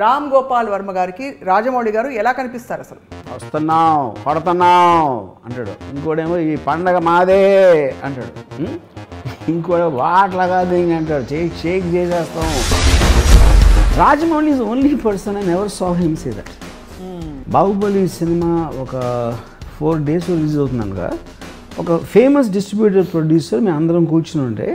రామ్ గోపాల్ వర్మ గారికి రాజమౌళి గారు ఎలా కనిపిస్తారు అసలు? వస్తున్నాం కొడుతున్నాం అంటాడు, ఇంకోటేమో ఈ పండగ మాదే అంటాడు, ఇంకోటి వాట్లాగా అంటాడు, షేక్ చేసేస్తాం. Rajamouli is only person I never saw him say that. Baahubali cinema ఒక 4 days రిలీజ్ అవుతున్నానుగా, ఒక ఫేమస్ డిస్ట్రిబ్యూటర్ ప్రొడ్యూసర్ మేము అందరం కూర్చుని ఉంటే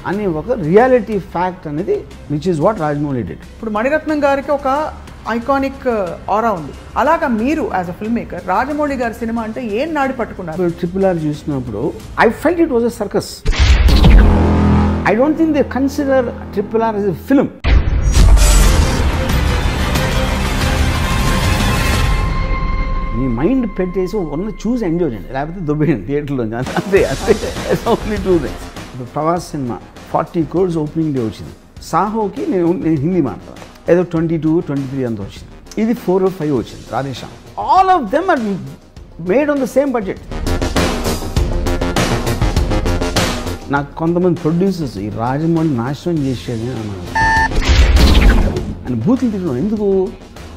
అని ఒక రియాలిటీ ఫ్యాక్ట్ అనేది which is what Rajamouli did. ఇప్పుడు మణిరత్నం గారికి ఒక ఐకానిక్ ఆరా ఉంది, అలాగా మీరు as a film maker Rajamouli గారి సినిమా అంటే ఏం నాడి పట్టుకున్నారు? RRR చూసినప్పుడు I felt it was a circus. I don't think they consider RRR as a film. Me mind పెట్టేసి ఉన్న చూసి ఎంజాయ్ చేయండి, లేకపోతే దొబ్బేయండి థియేటర్లో. అంతే ఓన్లీ 2 days. ఇప్పుడు Prabhas cinema 40 crores opening day వచ్చింది. సాహోకి నేను హిందీ మాట్లాడతాను, ఏదో 22-23 అంత వచ్చింది. ఇది 4 or 5 వచ్చింది Radheshyam. All of them are made on the same budget. నాకు కొంతమంది ప్రొడ్యూసర్స్ ఈ రాజమౌళి నాశనం చేసేది అని బూతులు తిట్టడం ఎందుకు,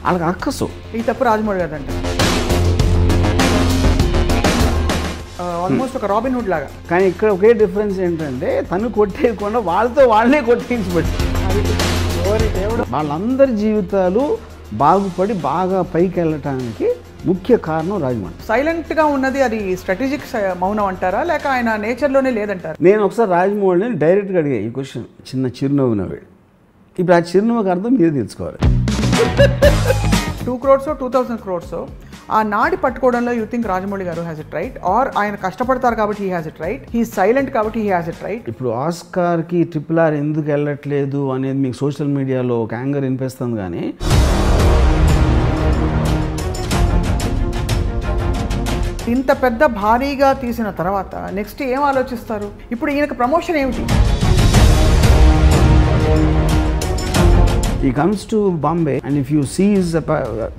వాళ్ళకి అక్కసు. ఈ తప్పు రాజమౌళి గారు అంటే ఆల్మోస్ట్ ఒక రాబిన్ హుడ్ లాగా. కానీ ఇక్కడ ఒకే డిఫరెన్స్ ఏంటంటే తను కొట్టేయకుండా వాళ్ళే కొట్టేయించబట్టి వాళ్ళందరి జీవితాలు బాగుపడి బాగా పైకి వెళ్ళటానికి ముఖ్య కారణం రాజమౌళి. సైలెంట్గా ఉన్నది అది స్ట్రాటజిక్ మౌనం అంటారా, లేక ఆయన నేచర్లోనే లేదంటారా? నేను ఒకసారి రాజమౌళిని డైరెక్ట్గా అడిగా ఈ క్వశ్చన్, చిన్న చిరునవ్వు నవ్వాడు. ఇప్పుడు ఆ చిరునవ్వుకి అర్థం మీరు తెలుసుకోవాలి. 2 crores 2000 crores ఆ నాడి పట్టుకోవడంలో యూ థింక్ రాజమౌళి గారు హ్యాస్ ఇట్ రైట్, ఆర్ ఆయన కష్టపడతారు కాబట్టి he has it right, he silent కాబట్టి హీ హ్యాస్ ఇట్ రైట్? ఇప్పుడు ఆస్కార్కి RRR ఎందుకు వెళ్ళట్లేదు అనేది మీకు సోషల్ మీడియాలో ఒక యాంగర్ వినిపిస్తుంది, కానీ ఇంత పెద్ద భారీగా తీసిన తర్వాత నెక్స్ట్ ఏం ఆలోచిస్తారు? ఇప్పుడు ఈయనకు ప్రమోషన్ ఏమిటి? He comes to Bombay and if you see his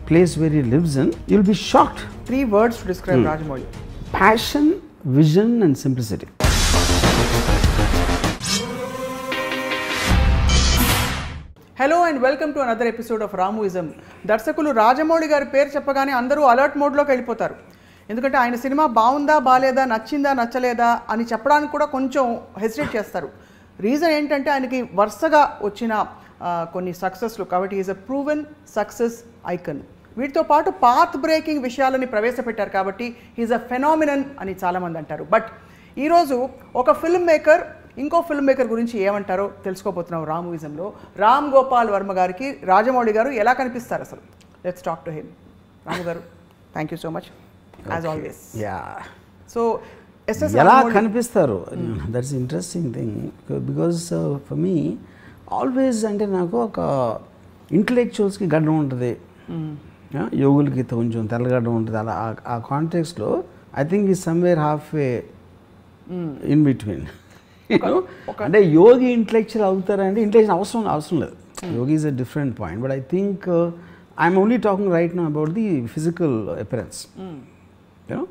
place where he lives in, you'll be shocked. 3 words to describe Rajamouli: passion, vision and simplicity. Hello and welcome to another episode of Ramuism. దర్శకులు రాజమౌళి గారి పేరు చెప్పగానే అందరూ alert మోడ్లోకి వెళ్ళిపోతారు. ఎందుకంటే ఆయన cinema బాగుందా బాలేదా, నచ్చిందా నచ్చలేదా అని చెప్పడానికి కూడా కొంచెం హెసిటేట్ చేస్తారు. రీజన్ ఏంటంటే ఆయనకి వరుసగా వచ్చిన కొన్ని సక్సెస్లు, కాబట్టి is a proven success icon. వీటితో పాటు పాత్ బ్రేకింగ్ విషయాలని ప్రవేశపెట్టారు కాబట్టి ఈజ్ అ ఫెనామినన్ అని చాలామంది అంటారు. బట్ ఈరోజు ఒక ఫిల్మ్ మేకర్ ఇంకో ఫిల్మ్ మేకర్ గురించి ఏమంటారో తెలుసుకోబోతున్నాం రాముయిజంలో. రామ్ గోపాల్ వర్మ గారికి రాజమౌళి గారు ఎలా కనిపిస్తారు అసలు? Let's talk to him. Ramu గారు, thank you so much as always. So ఎలా కనిపిస్తారు, that's interesting thing because for me always అంటే నాకు ఒక ఇంటలెక్చువల్స్కి గడ్డం ఉంటుంది, యోగులకి కొంచెం తెల్లగడ్డం ఉంటుంది. అలా ఆ కాంటెక్స్లో ఐ థింక్ ఈ somewhere half way in between. అంటే యోగి ఇంటలెక్చువల్ అవుతారంటే ఇంటలెక్చువల్ అవసరం లేదు. Yogi is a different point, but I think I'm only talking right now about the physical appearance. You know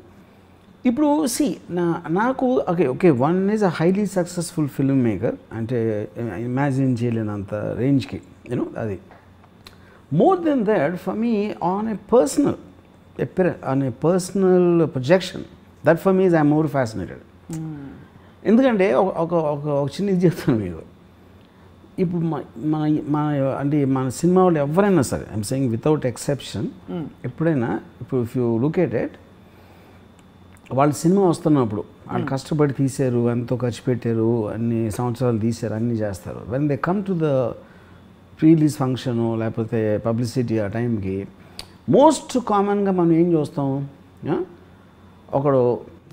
ఇప్పుడు సి నాకు okay one is a highly successful film maker, అంటే imagine చేయలేనంత రేంజ్కి you know అది. More than that for me on a personal projection, that for me is I'm more fascinated. ఎందుకంటే ఒక చిన్న ఇది చెప్తాను మీకు. ఇప్పుడు అంటే మన సినిమా వాళ్ళు ఎవరైనా సరే, ఐఎమ్ సెయింగ్ వితౌట్ ఎక్సెప్షన్, ఎప్పుడైనా ఇప్పుడు if you look at it, వాళ్ళు సినిమా వస్తున్నప్పుడు వాళ్ళు కష్టపడి తీశారు, ఎంతో ఖర్చు పెట్టారు, అన్ని సంవత్సరాలు తీశారు, అన్నీ చేస్తారు. When they come to the pre release function లేకపోతే పబ్లిసిటీ ఆ టైంకి మోస్ట్ కామన్గా మనం ఏం చూస్తాం, ఒకడు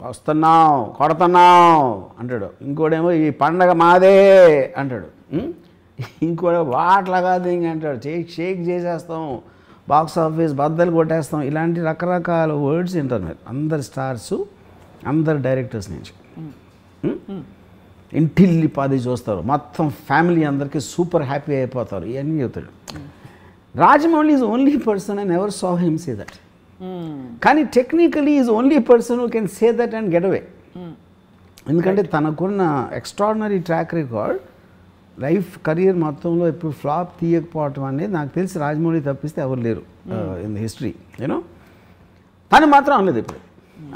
వస్తున్నాం కొడుతున్నాం అంటాడు, ఇంకోటేమో ఈ పండగ మాదే అంటాడు, ఇంకోటి వాట్లాగా అంటాడు, షేక్ చేసేస్తాం, బాక్స్ ఆఫీస్ బద్దలు కొట్టేస్తాం. ఇలాంటి రకరకాల వర్డ్స్ వింటారు మీరు అందరు స్టార్స్, అందరు డైరెక్టర్స్ నుంచి. ఇంటిల్లి పాది చూస్తారు, మొత్తం ఫ్యామిలీ అందరికీ సూపర్ హ్యాపీ అయిపోతారు, ఇవన్నీ చెప్తాడు. Rajamouli is only person I never saw him say that. కానీ technically is only person who can say that and get away. ఎందుకంటే తనకున్న extraordinary track record life career మొత్తంలో ఎప్పుడు ఫ్లాప్ తీయకపోవటం అనేది నాకు తెలిసి రాజమౌళి తప్పిస్తే ఎవరు లేరు ఇన్ ద హిస్టరీ యూనో. తను మాత్రం అనలేదు ఇప్పుడు.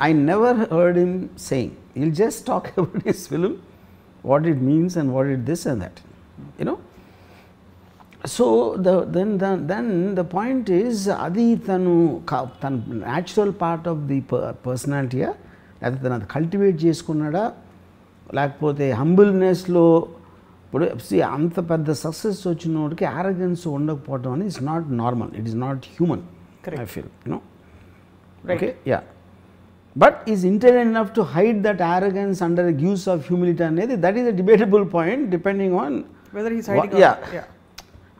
I never heard him saying will just talk about his film, what it means and what it this and that you know. So then the point is అది తన న్యాచురల్ పార్ట్ ఆఫ్ ది పర్సనాలిటీయా, లేకపోతే తను అది కల్టివేట్ చేసుకున్నాడా, లేకపోతే హంబుల్నెస్లో. ఇప్పుడు అంత పెద్ద సక్సెస్ వచ్చిన వాడికి ఆరోగెన్స్ ఉండకపోవడం అనేది it's not normal, it is not human I feel you know. Okay yeah, but is intelligent enough to hide that arrogance under the guise of humility అనేది that is a debatable point depending on whether he's hiding.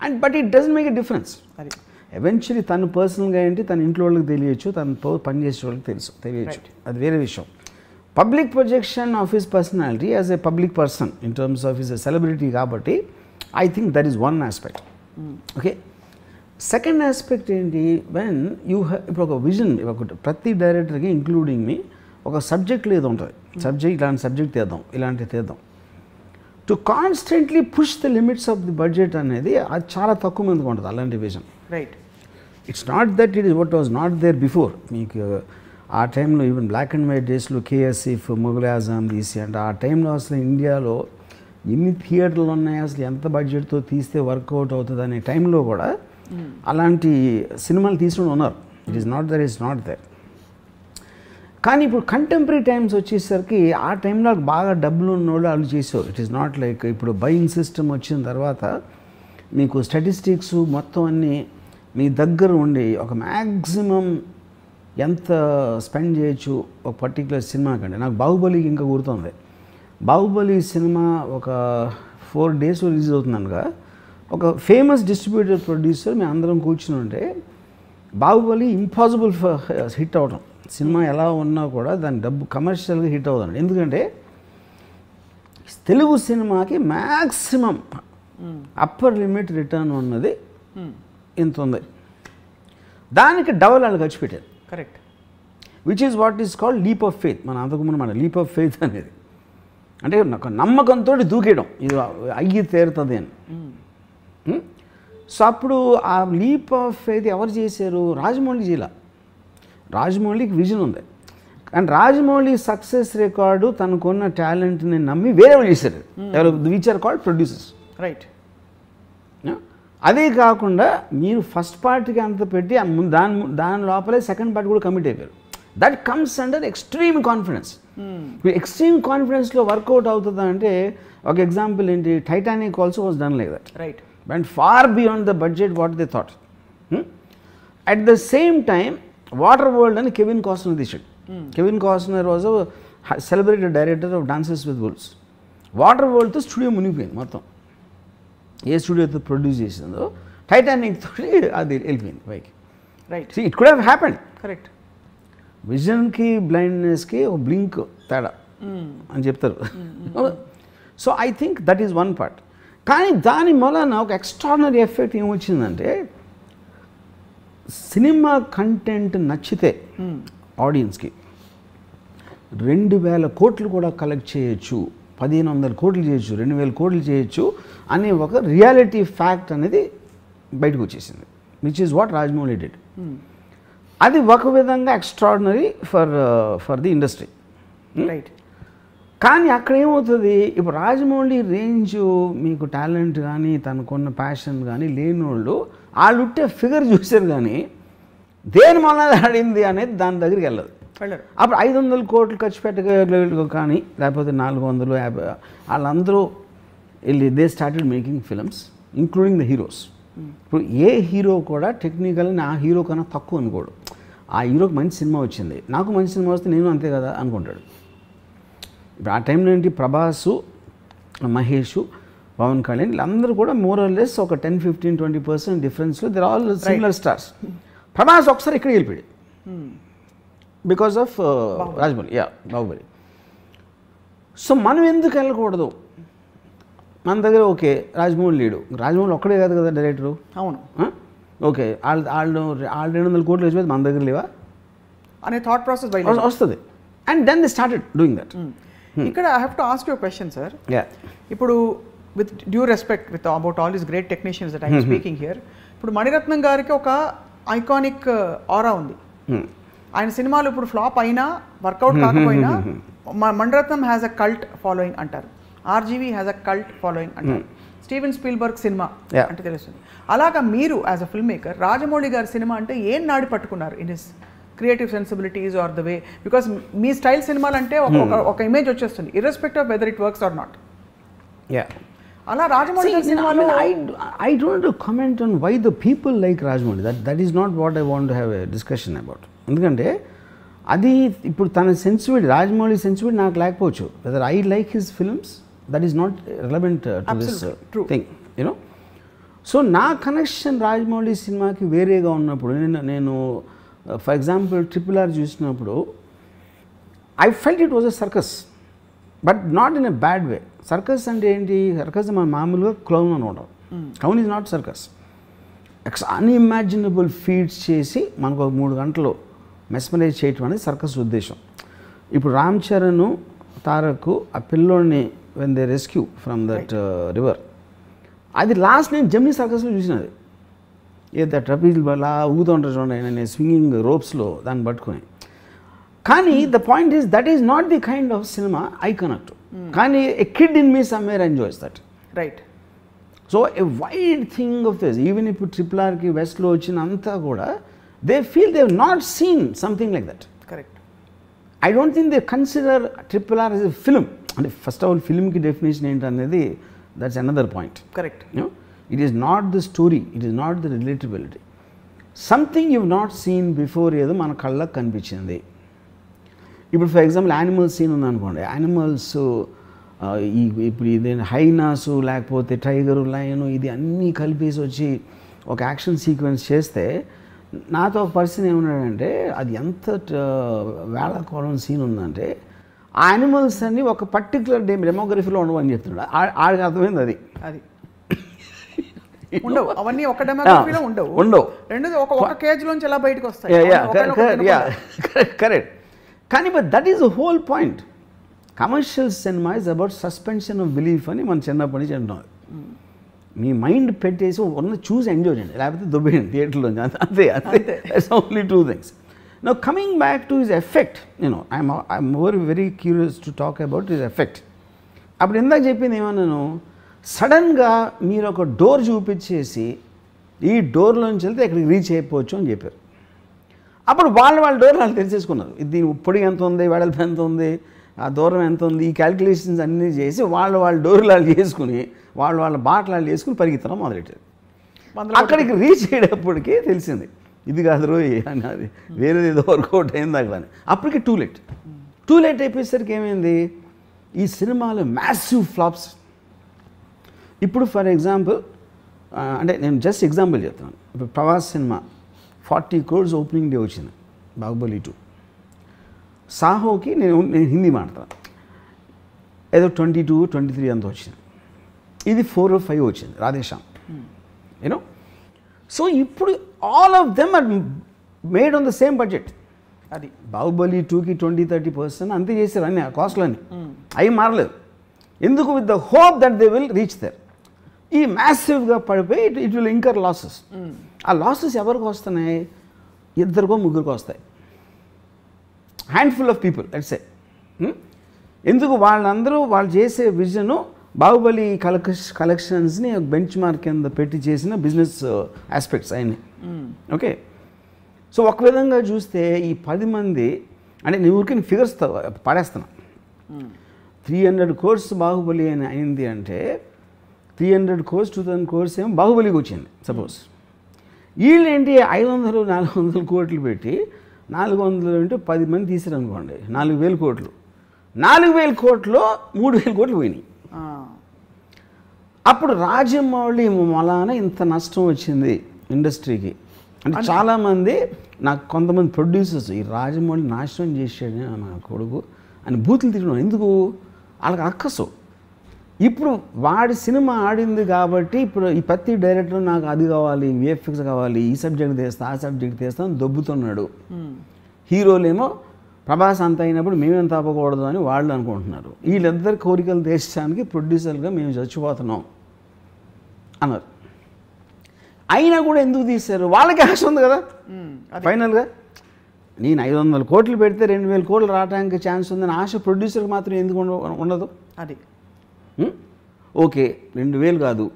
And but it doesn't make a difference. Eventually తను పర్సనల్గా ఏంటి తన ఇంట్లో వాళ్ళకి తెలియచ్చు, తనతో పనిచేసే వాళ్ళకి తెలియచ్చు, అది వేరే విషయం. Public projection of his personality as a public person in terms of his celebrity కాబట్టి I think that is one aspect. Okay, second aspect ఏంటి, వెన్ యూ ఇప్పుడు ఒక విజన్, ప్రతి డైరెక్టర్కి ఇంక్లూడింగ్ మీ ఒక సబ్జెక్ట్ ఏదో ఉంటుంది, సబ్జెక్ట్ ఇలాంటి సబ్జెక్ట్ తీద్దాం, ఇలాంటివి తీద్దాం. To constantly push the limits of the budget అనేది అది చాలా తక్కువ మందికి ఉంటుంది అలాంటి vision. Right, it's not that it is what was not there before. మీకు ఆ టైంలో ఈవెన్ బ్లాక్ అండ్ వైట్ డేస్లో కేఎస్ఎఫ్, ముఘల్ ఆజాం తీసి అంటే ఆ టైంలో అసలు ఇండియాలో ఎన్ని థియేటర్లు ఉన్నాయి, అసలు ఎంత బడ్జెట్తో తీస్తే వర్కౌట్ అవుతుంది అనే టైంలో కూడా అలాంటి సినిమాలు తీసుకుని ఉన్నారు. It is not there, it's not there. కానీ ఇప్పుడు కంటెంపరీ టైమ్స్ వచ్చేసరికి ఆ టైంలో బాగా డబ్బులు ఉన్నోళ్ళు వాళ్ళు చేసేవారు. ఇట్ ఈస్ నాట్ లైక్ ఇప్పుడు బయింగ్ సిస్టమ్ వచ్చిన తర్వాత మీకు స్టాటిస్టిక్స్ మొత్తం అన్నీ మీ దగ్గర ఉండి ఒక మ్యాక్సిమం ఎంత స్పెండ్ చేయొచ్చు ఒక పర్టికులర్ సినిమా కంటే. నాకు బాహుబలికి ఇంకా గుర్తుంది, బాహుబలి సినిమా ఒక 4 days రిలీజ్ అవుతుందనగా ఒక ఫేమస్ డిస్ట్రిబ్యూటర్ ప్రొడ్యూసర్ మేము అందరం కూర్చుని ఉంటే బాహుబలి ఇంపాసిబుల్ ఫర్ హిట్ అవడం, సినిమా ఎలా ఉన్నా కూడా దాని డబ్బు కమర్షియల్గా హిట్ అవుతుంది. ఎందుకంటే తెలుగు సినిమాకి మ్యాక్సిమం అప్పర్ లిమిట్ రిటర్న్ ఉన్నది ఇంత ఉంది, దానికి డబల్ వాళ్ళు ఖర్చు పెట్టారు. Correct, which is what is called leap of faith. మన అంతకుముందు మన లీప్ ఆఫ్ ఫెయిత్ అనేది అంటే నాకు నమ్మకంతో దూకేయడం, ఇది అయ్యి తీరుతుంది అని. సో అప్పుడు ఆ లీప్ ఆఫ్ ఫెయిత్ ఎవరు చేశారు? రాజమౌళి జీలా. రాజమౌళికి విజన్ ఉంది, అండ్ రాజమౌళి సక్సెస్ రికార్డు తనకున్న టాలెంట్ని నమ్మి వేరే వాళ్ళు చేశారు, ఎవరు which are called producers. Right, అదే కాకుండా మీరు ఫస్ట్ పార్ట్కి అంత పెట్టి దాని లోపలే సెకండ్ పార్ట్ కూడా కమిట్ అయిపోయారు. That comes under extreme confidence. Extreme కాన్ఫిడెన్స్లో వర్కౌట్ అవుతుందా అంటే ఒక ఎగ్జాంపుల్ ఏంటి, Titanic also was done like that. Right, went far beyond the budget what they thought. At the same time, Waterworld and Kevin Costner తీసాడు. Kevin Costner was a celebrated director of Dances with Wolves. Waterworldతో studio మునిగిపోయింది మొత్తం. ఏ స్టూడియోతో produce చేసిందో Titanic తోటి అది వెళ్ళిపోయింది పైకి. Right, it could have happened. Correct, విజన్కి బ్లైండ్నెస్కి ఒక బ్లింక్ తేడా అని చెప్తారు. So I think that is one part. కానీ దాని వలన ఒక ఎక్స్ట్రాడినరీ ఎఫెక్ట్ ఏమొచ్చిందంటే సినిమా కంటెంట్ నచ్చితే ఆడియన్స్కి 2000 కోట్లు కూడా కలెక్ట్ చేయొచ్చు, 1500 కోట్లు చేయొచ్చు, 2000 కోట్లు చేయొచ్చు అనే ఒక రియాలిటీ ఫ్యాక్ట్ అనేది బయటకు వచ్చేసింది, which is what Rajamouli did. అది ఒక విధంగా extraordinary for the industry. Right, కానీ అక్కడ ఏమవుతుంది, ఇప్పుడు రాజమౌళి రేంజ్ మీకు టాలెంట్ కానీ తనకున్న ప్యాషన్ కానీ లేని వాళ్ళు ఉంటే ఫిగర్ చూశారు కానీ దేని వల్ల ఆడింది అనేది దాని దగ్గరికి వెళ్ళదు. అప్పుడు 500 కోట్లు ఖర్చు పెట్టగలిగే కానీ లేకపోతే 450 వాళ్ళందరూ వెళ్ళి they started making films including the heroes. ఇప్పుడు ఏ హీరో కూడా టెక్నికల్గా నా హీరో కన్నా తక్కువ అనుకోడు. ఆ హీరోకి మంచి సినిమా వచ్చింది, నాకు మంచి సినిమా వస్తే నేను అంతే కదా అనుకుంటాడు. ఇప్పుడు ఆ టైంలో ఏంటి, ప్రభాసు, మహేష్, పవన్ కళ్యాణ్ వీళ్ళందరూ కూడా మోర్ ఆర్ లెస్ ఒక 10-15-20% డిఫరెన్స్లో they are all similar stars. Prabhas ఒకసారి ఇక్కడికి వెళ్ళిపోయాడు because of Rajamouli, Baahubali. So మనం ఎందుకు వెళ్ళకూడదు? మన దగ్గర ఓకే రాజమౌళి లేడు, రాజమౌళి ఒక్కడే కాదు కదా డైరెక్టరు. అవును, ఓకే వాళ్ళు 200 కోట్లు వేసిపోతే మన దగ్గర లేవా అనే థాట్ ప్రాసెస్ వస్తుంది. And then they started doing that. ఇక్కడ I have to ask you question sir. Yeah, ఇప్పుడు with due respect with about all these great technicians that I'm speaking here, ఇప్పుడు మణిరత్నం గారికి ఒక ఐకానిక్ ఆరా ఉంది. ఆయన సినిమాలు ఇప్పుడు ఫ్లాప్ అయినా వర్కౌట్ కాకపోయినా Mani Ratnam has a cult following అంటారు, RGV has a cult following అంటారు, స్టీవెన్ స్పీల్బర్గ్ సినిమా అంటే తెలుస్తుంది. అలాగా మీరు as a film maker Rajamouli గారి సినిమా అంటే ఏం నాడి పట్టుకున్నారు in his creative sensibilities are the way, because మీ స్టైల్ సినిమాలు అంటే ఒక ఇమేజ్ వచ్చేస్తుంది irrespective of whether it works or not. అలా రాజమౌళి గారి సినిమాలో I don't want to comment on why the people like Rajamouli. That is not what I want to have a discussion about. ఎందుకంటే అది ఇప్పుడు తన సెన్సిబిలిటీ, రాజమౌళి సెన్సిబిలిటీ నాకు లేకపోవచ్చు. Whether I like his films, that is not relevant to this thing, you know. So నా connection Rajamouli సినిమాకి వేరేగా ఉన్నప్పుడు నేను ఫర్ ఎగ్జాంపుల్ RRR చూసినప్పుడు I felt it was a circus, but not in a bad way. Circus అంటే ఏంటి? Circus మన మామూలుగా క్లౌన్ అనమాట. Clown is not circus. Unimaginable feats చేసి మనకు ఒక 3 గంటలు మెస్మరైజ్ చేయటం అనేది సర్కస్ ఉద్దేశం. ఇప్పుడు రామ్ చరణ్ తారక్ ఆ పిల్లోడిని when they rescue from that river, అది లాస్ట్ నేను జెమినీ సర్కస్లో చూసినది. ఏదో ట్రపీజ్ అలా ఊగుతూ ఉంటారు చూడండి, నేను స్వింగింగ్ రోప్స్లో దాన్ని పట్టుకొని. కానీ the point is that is not the kind of సినిమా ఐ కనెక్ట్. కానీ a kid in me somewhere enjoys that, right. So a wide thing of this, even ఇప్పుడు RRRకి వెస్ట్లో వచ్చినంతా కూడా they feel they have not seen something like that. Correct. I don't think they consider RRR as a film. అంటే first of all ఫిల్మ్కి definition ఏంటనేది that's another point. Correct. It is not the story, it is not the relatability. Something you've not seen before ఏదో మన కళ్ళకు కనిపించింది. ఇప్పుడు for example animals scene ఉందనుకోండి, animals ఇప్పుడు ఇది హైనాసు లేకపోతే టైగరు లయను ఇది అన్నీ కలిపేసి వచ్చి ఒక యాక్షన్ సీక్వెన్స్ చేస్తే నాతో ఒక పర్సన్ ఏమన్నాడంటే అది ఎంత వేళకోళం సీన్ ఉందంటే ఆ యానిమల్స్ అన్నీ ఒక పర్టికులర్ డెమోగ్రఫీలో ఉండవని చెప్తున్నాడు. ఆడికి అర్థమైంది అది ఉండవు, అవన్నీ ఒక డెమోగ్రఫీలో ఉండవు. రెండు ఒక కేజ్ లోంచి ఎలా బయటకు వస్తాయి. కరెక్ట్. కానీ but that is the whole point. Commercial cinema is about suspension of belief అని మనం చిన్నప్పటి నుంచి అంటున్నాం. మీ మైండ్ పెట్టేసి ఉన్న చూసి ఎంజాయ్ చేయండి, లేకపోతే దుబ్బేయండి థియేటర్లో. అంతే అంతే. Only 2 things. Now coming back to his effect, I'm very curious to talk about his effect. అప్పుడు ఇందాక చెప్పింది ఏమన్నాను, సడన్గా మీరు ఒక డోర్ చూపించేసి ఈ డోర్లోంచి వెళ్తే ఎక్కడికి రీచ్ అయిపోవచ్చు అని చెప్పారు. అప్పుడు వాళ్ళ డోర్ వాళ్ళు తెలిసేసుకున్నారు. దీని పొడిగి ఎంత ఉంది, వెడల్పు ఎంత ఉంది, ఆ దూరం ఎంత ఉంది, ఈ క్యాలిక్యులేషన్స్ అన్నీ చేసి వాళ్ళ డోర్లు వాళ్ళు చేసుకుని వాళ్ళ బాటలు వాళ్ళు చేసుకుని పరిగెత్తడం మొదలెట్టారు. అక్కడికి రీచ్ అయ్యేటప్పటికి తెలిసింది ఇది కాదు రోయ్ అని, అది వేరేది ఏదో వర్కౌట్ అయింది అక్కడ అని. అప్పటికి టూ లేట్ అయిపోయేసరికి ఏమైంది, ఈ సినిమాలో మ్యాసివ్ ఫ్లాప్స్. ఇప్పుడు ఫర్ ఎగ్జాంపుల్ అంటే నేను జస్ట్ ఎగ్జాంపుల్ చెప్తాను. ఇప్పుడు Prabhas cinema 40 crores opening day వచ్చింది, బాహుబలి 2. సాహోకి నేను హిందీ మాట్లాడతాను, ఏదో 22, 23 అంత వచ్చింది. ఇది 4 or 5 వచ్చింది రాధేశ్యామ్, యూనో. సో ఇప్పుడు all of them are made on the same budget. అది బాహుబలి 2కి 20-30% అంతే చేశారు అన్నీ, ఆ కాస్ట్లన్నీ అవి మారలేదు. ఎందుకు? With the hope that they will reach there. ఈ మ్యాసివ్గా పడిపోయి ఇట్ విల్ ఇంకర్ లాసెస్. ఆ లాసెస్ ఎవరికి వస్తున్నాయి? 2-3 వస్తాయి, handful of people let's say. ఎందుకు? వాళ్ళందరూ వాళ్ళు చేసే విజను బాహుబలి కలెక్షన్స్ని బెంచ్ మార్క్ కింద పెట్టి చేసిన బిజినెస్ ఆస్పెక్ట్స్ అయినాయి. ఓకే. సో ఒక విధంగా చూస్తే ఈ 10 మంది అంటే నీ ఊరికి ఫిగర్స్ పడేస్తున్నా, 300 crores బాహుబలి అని అయింది అంటే 300 crores 2000 crores ఏమో బాహుబలికి వచ్చింది సపోజ్. వీళ్ళు ఏంటి 500-400 కోట్లు పెట్టి 400 అంటే 10 మంది తీసారు అనుకోండి, 4000 కోట్లు. 4000 కోట్లో 3000 కోట్లు పోయినాయి. అప్పుడు రాజమౌళి మలాన ఇంత నష్టం వచ్చింది ఇండస్ట్రీకి అంటే చాలామంది నాకు కొంతమంది ప్రొడ్యూసర్స్ ఈ రాజమౌళి నాశనం చేసాడు నా కొడుకు అని బూతులు తిట్టడం. ఎందుకు? వాళ్ళకి అక్కసు. ఇప్పుడు వాడి సినిమా ఆడింది కాబట్టి ఇప్పుడు ఈ ప్రతి డైరెక్టర్ నాకు అది కావాలి, విఎఫ్ఎక్స్ కావాలి, ఈ సబ్జెక్ట్ తీస్తా ఆ సబ్జెక్ట్ తీస్తా అని దొబ్బుతున్నాడు. హీరోలేమో ప్రభాస్ అంత అయినప్పుడు మేమేం తప్పకూడదు అని వాళ్ళు అనుకుంటున్నారు. వీళ్ళిద్దరు కోరికలు తీర్చడానికి ప్రొడ్యూసర్గా మేము చచ్చిపోతున్నాం అన్నారు. అయినా కూడా ఎందుకు తీశారు? వాళ్ళకి ఆశ ఉంది కదా ఫైనల్గా. నేను 500 కోట్లు పెడితే 2000 కోట్లు రావడానికి ఛాన్స్ ఉందని ఆశ ప్రొడ్యూసర్కి మాత్రం ఎందుకు ఉండదు? అది ఓకే 2000 కాదు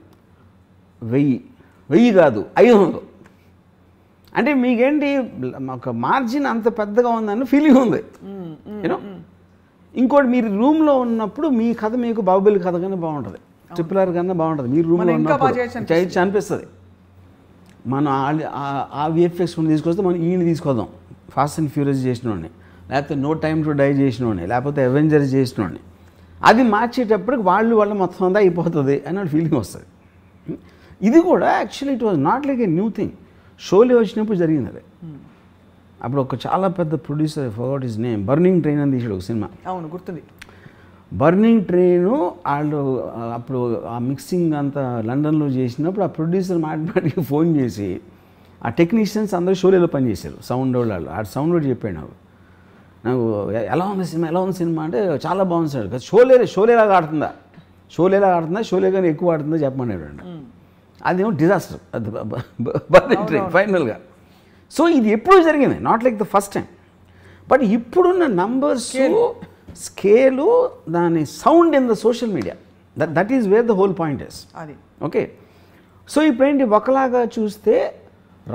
1000 కాదు 500 అంటే మీకేంటి ఒక మార్జిన్ అంత పెద్దగా ఉందని ఫీలింగ్ ఉంది. యూనో ఇంకోటి మీరు రూమ్లో ఉన్నప్పుడు మీ కథ మీకు బాహుబలి కథ కన్నా బాగుంటుంది, RRR కన్నా బాగుంటుంది. మీరు రూమ్లో ఉన్నప్పుడు చేయొచ్చు అనిపిస్తుంది. మనం ఆ VFX తీసుకొస్తే మనం ఈయన తీసుకొద్దాం, ఫాస్ట్ అండ్ ఫ్యూరియస్ చేసినోడిని, లేకపోతే నో టైమ్ టు డై చేసినోడిని, లేకపోతే అవెంజర్స్ చేసినోడిని. అది మార్చేటప్పటికి వాళ్ళు మొత్తం అంతా అయిపోతుంది అని ఫీలింగ్ వస్తుంది. ఇది కూడా actually it was not like a new thing. Sholay వచ్చినప్పుడు జరిగింది అది. అప్పుడు ఒక చాలా పెద్ద producer, forgot his name, burning train అని తీసాడు ఒక సినిమా. అవును గుర్తుంది. బర్నింగ్ ట్రైను వాళ్ళు అప్పుడు ఆ మిక్సింగ్ అంతా లండన్లో చేసినప్పుడు ఆ ప్రొడ్యూసర్ మాటికి ఫోన్ చేసి ఆ టెక్నీషియన్స్ అందరూ షోలేలో పనిచేశారు, సౌండ్ వాళ్ళు. ఆ సౌండ్ కూడా చెప్పాడు నాకు ఎలా ఉంది సినిమా అంటే చాలా బాగుంది సార్. షోలేలాగా ఆడుతుందా, షోలే కానీ ఎక్కువ ఆడుతుందా చెప్పమన్నాడు అండి. అదేమో డిజాస్టర్ అది బర్నింగ్ ట్రైన్ ఫైనల్గా. సో ఇది ఎప్పుడూ జరిగింది, not like the first time. But ఇప్పుడున్న నంబర్స్, స్కేలు, దాని sound in the social media, that is where the whole point is. అది ఓకే. సో ఇప్పుడేంటి ఒకలాగా చూస్తే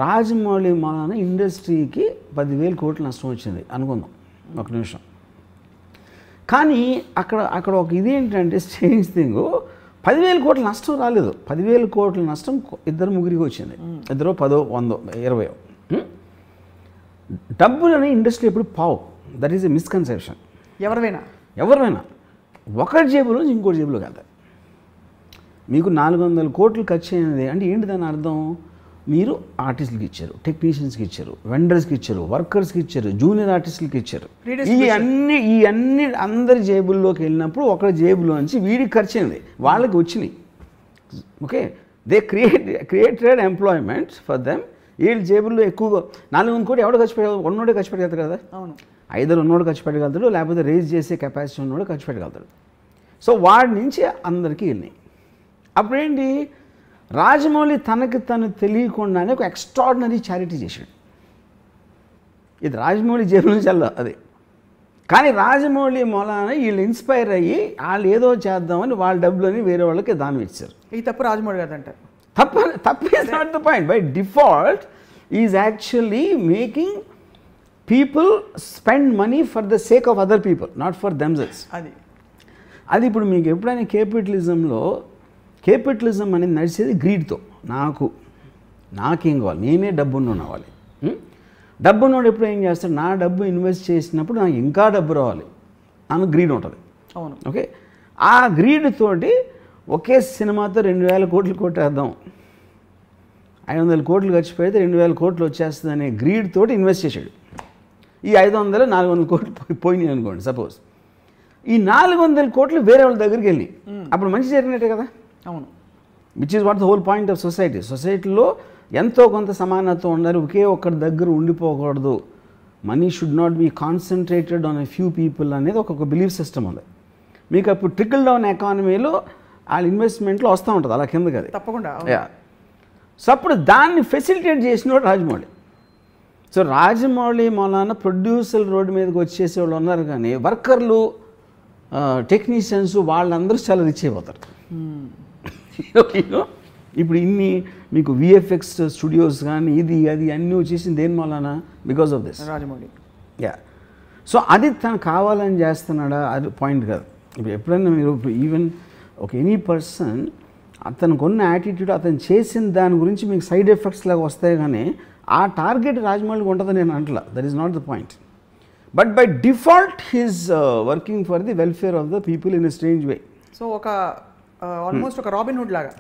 రాజమౌళి మూలాన ఇండస్ట్రీకి 10,000 కోట్లు నష్టం వచ్చింది అనుకుందాం ఒక నిమిషం. కానీ అక్కడ ఒక ఇదేంటంటే స్ట్రేంజ్ థింగ్, 10,000 కోట్ల నష్టం రాలేదు. 10,000 కోట్ల నష్టం 2-3 వచ్చింది, 2, 10, 100, 20. డబ్బులని ఇండస్ట్రీ ఎప్పుడు పావు, దట్ ఈస్ ఎ మిస్కన్సెప్షన్. ఎవరైనా ఒకరి జేబులో నుంచి ఇంకోటి జేబులోకి వెళ్తాయి. మీకు 400 కోట్లు ఖర్చు అయినది అంటే ఏంటి దాని అర్థం? మీరు ఆర్టిస్టులకి ఇచ్చారు, టెక్నీషియన్స్కి ఇచ్చారు, వెండర్స్కి ఇచ్చారు, వర్కర్స్కి ఇచ్చారు, జూనియర్ ఆర్టిస్టులకి ఇచ్చారు. ఈ అన్ని అందరి జేబుల్లోకి వెళ్ళినప్పుడు ఒకరి జేబులో నుంచి వీడికి ఖర్చు అయింది, వాళ్ళకి వచ్చినాయి. Okay, they created employment for them. వీళ్ళ జేబుల్లో ఎక్కువగా 400 కోట్లు ఎవడో ఖర్చు పెట్టగలదు? ఉన్నోడే ఖర్చు పెట్టగలుగుతాడు కదా. అవును, ఐదర్ ఉన్నోడు ఖర్చు పెట్టగలుగుతాడు, లేకపోతే రేజ్ చేసే కెపాసిటీ ఉన్నోడు ఖర్చు పెట్టగలుగుతాడు. సో వాడి నుంచి అందరికీ వెళ్ళినాయి. అప్పుడేంటి, రాజమౌళి తనకి తను తెలియకుండానే ఒక ఎక్స్ట్రాడినరీ చారిటీ చేశాడు. ఇది రాజమౌళి జేబు నుంచి వెళ్ళదు అది. కానీ రాజమౌళి మూలాన వీళ్ళు ఇన్స్పైర్ అయ్యి వాళ్ళు ఏదో చేద్దామని వాళ్ళ డబ్బులని వేరే వాళ్ళకి దానం ఇచ్చారు. ఈ తప్పు రాజమౌళి గారు అంటారు. తప్పు is not the point. By default is actually making people spend money for the sake of other people, not for themselves. అది ఇప్పుడు మీకు ఎప్పుడైనా కేపిటలిజం అనేది నడిచేది గ్రీడ్తో. నాకేం కావాలి, నేనే డబ్బున్న అవ్వాలి. డబ్బున్నోడు ఎప్పుడు ఏం చేస్తాడు, నా డబ్బు ఇన్వెస్ట్ చేసినప్పుడు నాకు ఇంకా డబ్బు రావాలి అని గ్రీడ్ ఉంటుంది. అవును, ఓకే. ఆ గ్రీడ్ తోటి ఒకే సినిమాతో 2,000 కోట్లు కొట్టేద్దాం, 500 కోట్లు ఖర్చు పెడితే 2,000 కోట్లు వచ్చేస్తుంది అనే గ్రీడ్ తోటి ఇన్వెస్ట్ చేశాడు. ఈ 500, 400 కోట్లు పోయినాయి అనుకోండి సపోజ్. ఈ 400 కోట్లు వేరే వాళ్ళ దగ్గరికి వెళ్ళి అప్పుడు మంచి జరిగినట్టే కదా. అవును, which is what the whole point of society. సొసైటీలో ఎంతో కొంత సమానత్వం ఉండాలి, ఒకే ఒక్కరి దగ్గర ఉండిపోకూడదు. Money should not be concentrated on a few people అనేది ఒక బిలీఫ్ సిస్టమ్ ఉంది. మీకు అప్పుడు ట్రికల్ డౌన్ ఎకానమీలో వాళ్ళ ఇన్వెస్ట్మెంట్లో వస్తూ ఉంటుంది అలా కిందకి, అది తప్పకుండా. సో అప్పుడు దాన్ని ఫెసిలిటేట్ చేసినవాడు రాజమౌళి. సో రాజమౌళి మూలాన ప్రొడ్యూసర్ రోడ్డు మీదకి వచ్చేసే వాళ్ళు ఉన్నారు, కానీ వర్కర్లు, టెక్నీషియన్స్ వాళ్ళందరూ చాలా రిచ్ అయిపోతారు. ఇప్పుడు ఇన్ని మీకు VFX స్టూడియోస్ కానీ ఇది అది అన్నీ వచ్చేసింది దేని మూలాన? Because of this Rajamouli. So అది తను కావాలని చేస్తున్నాడా అది పాయింట్ కాదు. ఇప్పుడు ఎప్పుడైనా మీరు ఈవెన్ ఒక ఎనీ పర్సన్ అతనికి ఉన్న యాటిట్యూడ్, అతను చేసిన దాని గురించి మీకు సైడ్ ఎఫెక్ట్స్ లాగా వస్తాయి, కానీ ఆ టార్గెట్ రాజమౌళికి ఉంటుందని నేను అంటలా. That is not the point. But by default he's working for the welfare of the people in a strange way. So ఒక ఆల్మోస్ట్ ఒక రాబిన్ హుడ్ లాగా.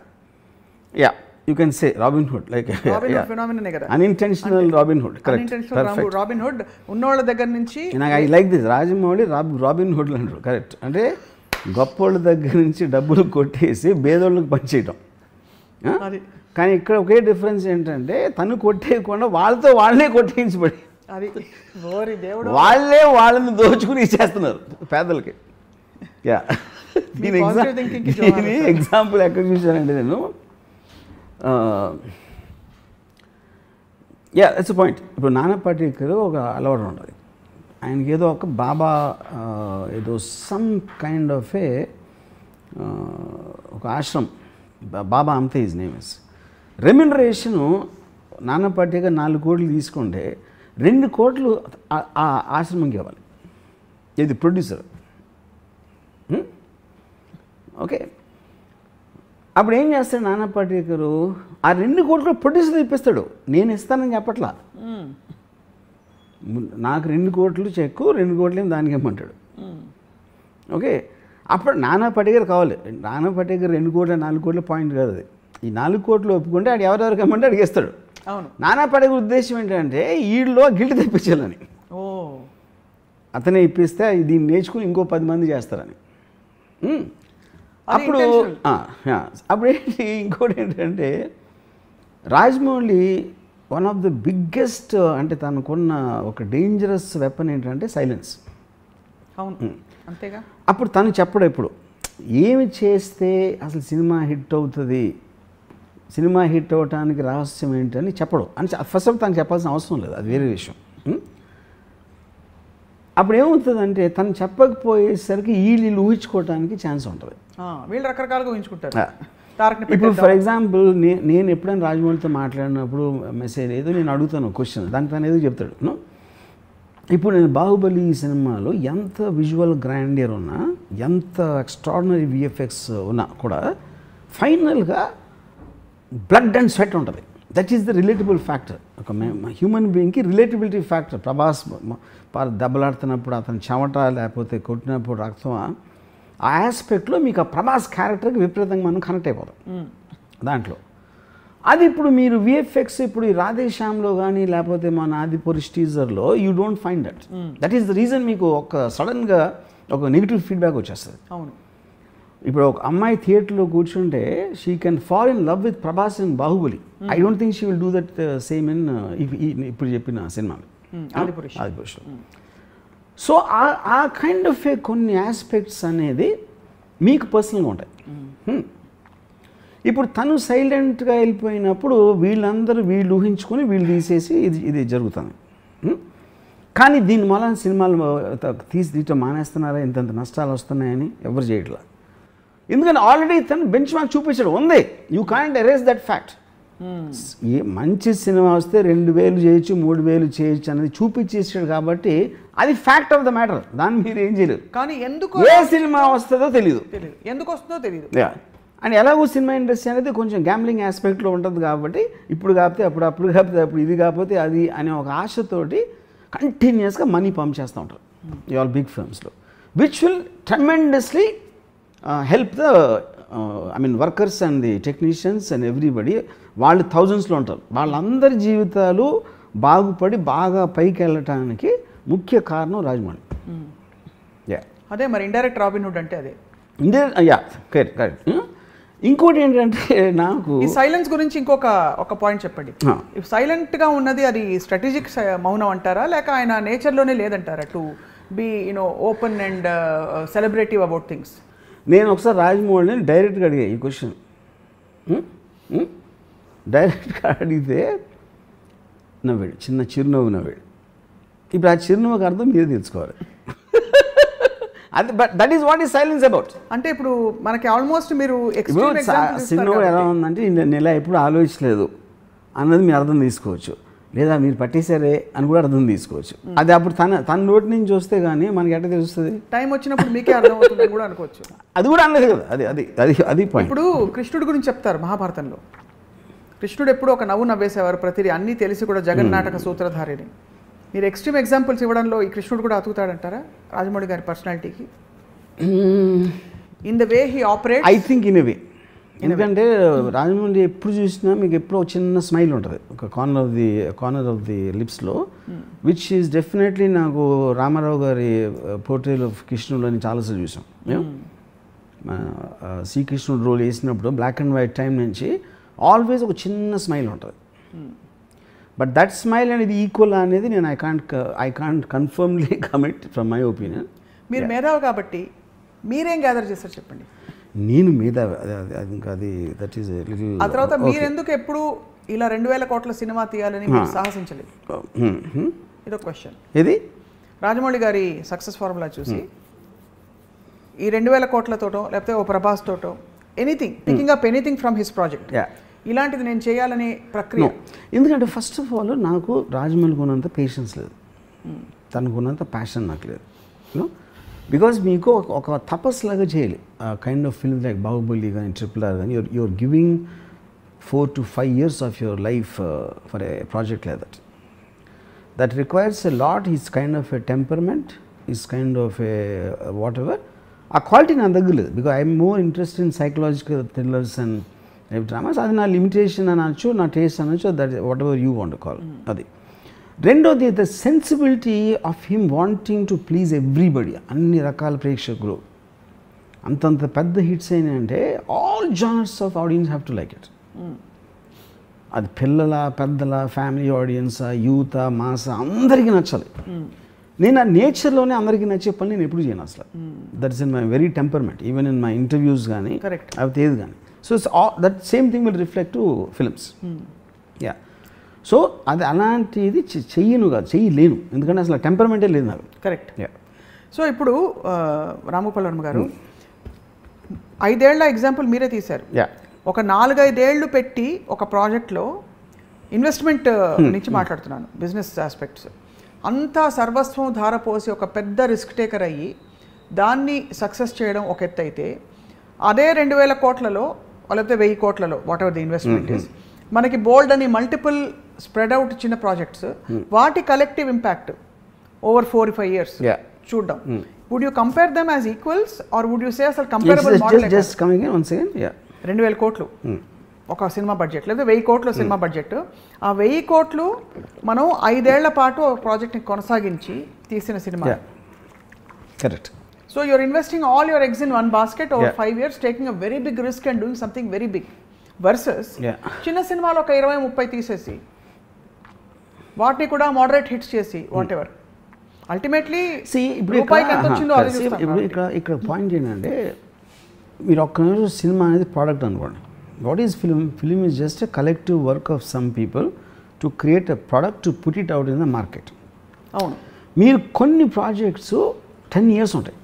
You can say Robin Hood, like phenomenon కదా, unintentional Robin Hood, correct, unintentional Robin Hood ఉన్నోళ్ళ దగ్గర నుంచి. నాకు I like this Rajamouli robin hood అంటారు, correct. అంటే గొప్పోళ్ళ దగ్గర నుంచి డబ్బులు కొట్టేసి పేదోళ్ళకి పనిచేయటం. కానీ ఇక్కడ ఒకే డిఫరెన్స్ ఏంటంటే తను కొట్టేయకుండా వాళ్ళతో వాళ్ళే కొట్టేయించబడి అది ఓరి దేవుడు. వాళ్ళే వాళ్ళని దోచుకుని ఇచ్చేస్తున్నారు పేదలకి. యా దీని ఎగ్జాంపుల్ ఎక్కడ చూశానంటే నేను, యా ఇట్స్ పాయింట్. ఇప్పుడు నానా పాటేకర్ ఒక అలవాటు ఉంటుంది ఆయనకి, ఏదో ఒక బాబా ఏదో సమ్ కైండ్ ఆఫ్ ఏ ఒక ఆశ్రమం, బాబా అంతే హిజ్ నేమ్ ఇస్. రెమ్యునరేషను నానా పాటేకర్ 4 కోట్లు తీసుకుంటే 2 కోట్లు ఆ ఆశ్రమంకి ఇవ్వాలి. ఇది ప్రొడ్యూసర్. ఓకే, అప్పుడు ఏం చేస్తాడు నానా పాటేకర్, ఆ 2 కోట్లు ప్రొడ్యూసర్ ఇప్పిస్తాడు. నేను ఇస్తానని చెప్పట్లా, నాకు 2 కోట్లు చెక్కు, 2 కోట్లు దానికి ఇమ్మంటాడు. ఓకే, అప్పుడు నానా పాటేకర్ కావాలి. నానా పాటేకర్ 2 కోట్ల 4 కోట్ల పాయింట్ కాదు అది. ఈ 4 కోట్లు ఒప్పుకుంటే ఆడు ఎవరెవరికి ఇమ్మంటే అడిగేస్తాడు. అవును, నానా పాటేకర్ ఉద్దేశం ఏంటంటే వీళ్ళలో గిల్ట్ తెప్పించాలని. అతనే ఇప్పిస్తే దీన్ని నేర్చుకుని ఇంకో 10 మంది చేస్తారని. అప్పుడు ఏంటి, ఇంకోటి ఏంటంటే Rajamouli one of the biggest, అంటే తనకున్న ఒక డేంజరస్ వెపన్ ఏంటంటే సైలెన్స్. అవును, అంతేగా. అప్పుడు తను చెప్పడు ఎప్పుడు ఏమి చేస్తే అసలు సినిమా హిట్ అవుతుంది, సినిమా హిట్ అవ్వటానికి రహస్యం ఏంటని చెప్పడు. అని ఫస్ట్ ఆఫ్ తనకు చెప్పాల్సిన అవసరం లేదు, అది వేరే విషయం. అప్పుడు ఏమవుతుందంటే తను చెప్పకపోయేసరికి వీళ్ళు ఊహించుకోవడానికి ఛాన్స్ ఉంటుంది. వీళ్ళు రకరకాలుగా ఊహించుకుంటారు. ఇప్పుడు ఫర్ ఎగ్జాంపుల్ నేను ఎప్పుడైనా రాజమౌళితో మాట్లాడినప్పుడు మెసేజ్ ఏదో నేను అడుగుతాను క్వశ్చన్, దానికి తను ఏదో చెప్తాడు. ఇప్పుడు నేను బాహుబలి సినిమాలో ఎంత విజువల్ గ్రాండియర్ ఉన్నా, ఎంత ఎక్స్ట్రాడినరీ విఎఫ్ఎక్స్ ఉన్నా కూడా ఫైనల్గా బ్లడ్ అండ్ స్వెట్ ఉంటుంది. That is the relatable factor. ఒక హ్యూమన్ బీయింగ్కి రిలేటబిలిటీ ఫ్యాక్టర్. ప్రభాస్ దెబ్బలాడుతున్నప్పుడు అతను చెమట లేకపోతే కొట్టినప్పుడు రక్తం, ఆ ఆస్పెక్ట్లో మీకు ఆ ప్రభాస్ క్యారెక్టర్కి విపరీతంగా మనం కనెక్ట్ అయిపోతాం దాంట్లో. అది ఇప్పుడు మీరు విఎఫ్ఎక్స్ ఇప్పుడు ఈ రాధేశ్యామ్లో కానీ లేకపోతే మన ఆదిపురుష్ టీజర్లో you don't find that. That is the reason మీకు ఒక సడన్గా ఒక నెగిటివ్ ఫీడ్బ్యాక్ వచ్చేస్తుంది. అవును, ఇప్పుడు ఒక అమ్మాయి థియేటర్లో కూర్చుంటే she can fall in love with Prabhas in Baahubali. I don't think she will do that same in ఇప్పుడు చెప్పిన సినిమా ఆదిపురుష్. సో ఆ కైండ్ ఆఫ్ ఏ కొన్ని ఆస్పెక్ట్స్ అనేది మీకు పర్సనల్గా ఉంటాయి. ఇప్పుడు తను సైలెంట్గా వెళ్ళిపోయినప్పుడు వీళ్ళందరూ వీళ్ళు ఊహించుకొని వీళ్ళు తీసేసి ఇది జరుగుతుంది. కానీ దీని మూలాన సినిమాలు తీయటం మానేస్తున్నారా, ఇంతంత నష్టాలు వస్తున్నాయని ఎవరు చేయట్లా. ఎందుకంటే ఆల్రెడీ తను బెంచ్ మార్క్ చూపించాడు, ఉంది. You can't erase that fact. ఏ మంచి సినిమా వస్తే 2000 చేయొచ్చు, 3000 చేయొచ్చు అనేది చూపించేసాడు కాబట్టి అది ఫ్యాక్ట్ ఆఫ్ ద మ్యాటర్. దాన్ని మీరు ఏం చేయలేరు. కానీ ఎందుకు ఏ సినిమా వస్తుందో తెలియదు, ఎందుకు వస్తుందో తెలియదు. అండ్ ఎలాగో సినిమా ఇండస్ట్రీ అనేది కొంచెం గ్యాంబ్లింగ్ ఆస్పెక్ట్లో ఉంటుంది కాబట్టి ఇప్పుడు కాకపోతే అప్పుడు కాకపోతే అప్పుడు ఇది కాకపోతే అది అనే ఒక ఆశతోటి కంటిన్యూస్గా మనీ పంప్ చేస్తూ ఉంటారు ఇవాళ బిగ్ ఫిల్మ్స్లో, which will tremendously help the workers and the technicians and everybody. వాళ్ళు థౌజండ్స్లో ఉంటారు. వాళ్ళందరి జీవితాలు బాగుపడి బాగా పైకి వెళ్ళటానికి ముఖ్య కారణం రాజమౌళి. అదే మరి ఇండైరెక్ట్ రాబిన్హుడ్ అంటే అదే. కరెక్ట్. ఇంకోటి ఏంటంటే నాకు ఈ సైలెన్స్ గురించి ఒక పాయింట్ చెప్పండి. సైలెంట్గా ఉన్నది అది స్ట్రాటజిక్ మౌనం అంటారా, లేక ఆయన నేచర్లోనే లేదంటారా to be open and celebrative about things? నేను ఒకసారి రాజమౌళిని డైరెక్ట్గా అడిగా ఈ క్వశ్చన్. డైరెక్ట్గా అడిగితే నవ్వాడు, చిన్న చిరునవ్వు నవ్వాడు. ఇప్పుడు ఆ చిరునవ్వుకి అర్థం మీరు తెలుసుకోవాలి. అది that is what is silence about. అంటే ఇప్పుడు మనకి ఆల్మోస్ట్ మీరు చిరునవ్వు ఎలా ఉందంటే నేను ఇలా ఎప్పుడు ఆలోచించలేదు అన్నది మీరు అర్థం తీసుకోవచ్చు, లేదా మీరు పట్టేశారే అని కూడా అర్థం తీసుకోవచ్చు. అది అప్పుడు తన నోటి నుంచి వస్తే కానీ మనకి ఎట్లా తెలుస్తుంది? టైం వచ్చినప్పుడు మీకే అర్థం అవుతుంది కూడా అనుకోవచ్చు. అది కూడా అనలేదు కదా, అది పాయింట్. ఇప్పుడు కృష్ణుడి గురించి చెప్తారు మహాభారతంలో. కృష్ణుడు ఎప్పుడు ఒక నవ్వు నవ్వేసేవారు ప్రతిదీ, అన్నీ తెలిసి కూడా జగన్నాటక సూత్రధారిని. మీరు ఎక్స్ట్రీమ్ ఎగ్జాంపుల్స్ ఇవ్వడంలో ఈ కృష్ణుడు కూడా అతుకుతాడంటారా రాజమౌళి గారి పర్సనాలిటీకి? In the way he operate I think in a way. ఎందుకంటే రాజమౌళి ఎప్పుడు చూసినా మీకు ఎప్పుడో చిన్న స్మైల్ ఉంటుంది ఒక కార్నర్ ఆఫ్ ది లిప్స్లో, విచ్ ఈజ్ డెఫినెట్లీ నాకు రామారావు గారి పోర్ట్రేల్ ఆఫ్ కృష్ణుడు అని చాలాసార్లు చూసాం. శ్రీకృష్ణుడు రోల్ వేసినప్పుడు బ్లాక్ అండ్ వైట్ టైం నుంచి ఆల్వేస్ ఒక చిన్న స్మైల్ ఉంటుంది. బట్ దట్ స్మైల్ అనేది ఈక్వల్ అనేది నేను I can't కన్ఫర్మ్లీ commit from my opinion. మీరు మేధావి కాబట్టి మీరేం గ్యాదర్ చేస్తారు చెప్పండి. నేను మేధావి, ఇంకా అది దట్ ఈస్ లిటిల్. ఆ తర్వాత మీరు ఎందుకు ఎప్పుడు ఇలా 2000 కోట్ల సినిమా తీయాలని మీరు సాహసించలేదు? ఇదో క్వశ్చన్. ఇది రాజమౌళి గారి సక్సెస్ ఫార్ములా చూసి ఈ 2000 కోట్లతోటో లేకపోతే ఓ ప్రభాస్ తోటో anything picking up anything from his project ఇలాంటిది నేను చేయాలనే ప్రక్రియ. ఎందుకంటే ఫస్ట్ ఆఫ్ ఆల్ నాకు రాజమౌళికి ఉన్నంత పేషెన్స్ లేదు, తనకు ఉన్నంత ప్యాషన్ నాకు లేదు. యూనో, బికాజ్ మీకు ఒక తపస్సులాగా చేయాలి kind of film like Baahubali కానీ RRR కానీ you're giving 4 to 5 years of your life for a project like that. That requires a lot. His kind of a temperament, his kind of a whatever. A quality na daggaledu because I am more interested in psychological thrillers and dramas. Adi na limitation anachu, na taste anachu, that whatever you want to call. Adi. Rendodi, the sensibility of him wanting to please everybody, anni rakala prekshakulu. Antanta pedda hits ayinante all genres of audience have to like it. అది పిల్లల పెద్దల family audience youth mass అందరికీ నచ్చాలి. నేను ఆ నేచర్లోనే అందరికీ నచ్చే పని నేను ఎప్పుడు చేయను అసలు. That is in my very temperament, even in my interviews కానీ అవి ఏది కానీ. So that same thing will reflect to films. Yeah, so అది అలాంటిది చెయ్యను కాదు, చెయ్యలేను, ఎందుకంటే అసలు టెంపర్మెంటే లేదు నాకు. కరెక్ట్. యా. సో ఇప్పుడు రామగోపాల్ వర్మ గారు 5 ఏళ్ల ఎగ్జాంపుల్ మీరే తీశారు. యా, ఒక 4-5 ఏళ్ళు పెట్టి ఒక ప్రాజెక్ట్లో ఇన్వెస్ట్మెంట్ నుంచి మాట్లాడుతున్నాను, బిజినెస్ ఆస్పెక్ట్స్ అంతా సర్వస్వం ధారపోసి ఒక పెద్ద రిస్క్ టేకర్ అయ్యి దాన్ని సక్సెస్ చేయడం ఒక ఎత్తు అయితే, అదే 2000 కోట్లలో లేకపోతే 1000 కోట్లలో whatever the investment is, మనకి బోల్డ్ అని మల్టిపుల్ స్ప్రెడ్ అవుట్ చిన్న ప్రాజెక్ట్స్, వాటి కలెక్టివ్ ఇంపాక్ట్ ఓవర్ 4-5 years చూద్దాం. Would you compare them as equals or would you say అసలు కంపేరబుల్ మోడల్? 2000 కోట్లు ఒక సినిమా బడ్జెట్ లేదా 1000 కోట్ల సినిమా బడ్జెట్, ఆ 1000 కోట్లు మనం 5 ఏళ్ల పాటు ఒక ప్రాజెక్ట్ని కొనసాగించి తీసిన సినిమా. Correct. So you're investing all your eggs in one basket over 5 years, taking a very big risk and doing something very big. Versus చిన్న సినిమాలో ఒక 20-30 తీసేసి వాటిని కూడా మోడరేట్ హిట్స్ చేసి వాట్ ఎవర్ అల్టిమేట్లీ రూపాయికి ఎంత వచ్చిందో అది చూస్తాం. ఇక్కడ పాయింట్ ఏంటంటే, మీరు ఒక్క నిమిషం సినిమా అనేది ప్రోడక్ట్ అనుకోండి. What is film? Film is just a collective work of some people to create a product to put it out in the market. అవును. మీరు కొన్ని ప్రాజెక్ట్స్ 10 years ఉంటాయి.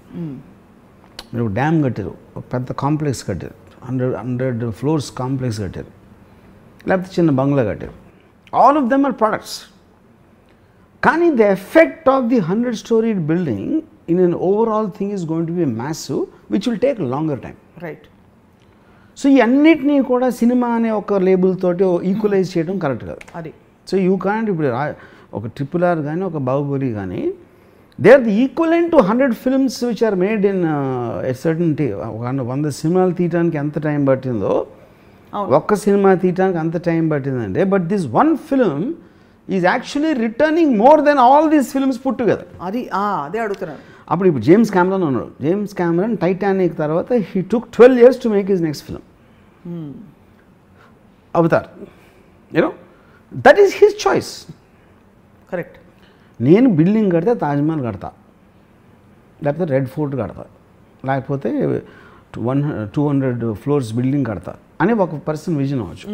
మీరు డ్యామ్ కట్టారు, ఒక పెద్ద కాంప్లెక్స్ కట్టారు, 100 floors కాంప్లెక్స్ కట్టారు, లేకపోతే చిన్న బంగ్లా కట్టారు. All of them are products. కానీ the effect of the 100-storied building in an overall thing is going to be massive, which will take longer time. Right. So ఈ అన్నిటినీ కూడా సినిమా అనే ఒక లేబుల్ తోటి ఈక్వలైజ్ చేయడం కరెక్ట్ కాదు. అది. సో యూ కాంట్ ఇప్పుడు ఒక RRR కానీ ఒక బాహుబలి కానీ they are the equivalent to 100 films which are made in a certain 100 సినిమాలు తీయడానికి ఎంత టైం పట్టిందో ఒక్క సినిమా తీయడానికి అంత టైం పట్టిందంటే, but this one film is actually returning more than all these films put together. అదే అడుగుతున్నాను. ఇప్పుడు జేమ్స్ కెమెరాన్ ఉన్నాడు. జేమ్స్ కెమెరాన్ టైటానిక్ తర్వాత he took 12 years to make his next film, Avatar. You know, that is his choice. Correct. నేను building కడితే తాజ్మహల్ కడతా, లేకపోతే red fort కడతా, లేకపోతే 200 floors బిల్డింగ్ కడతా అని ఒక పర్సన్ విజన్ అవ్వచ్చు.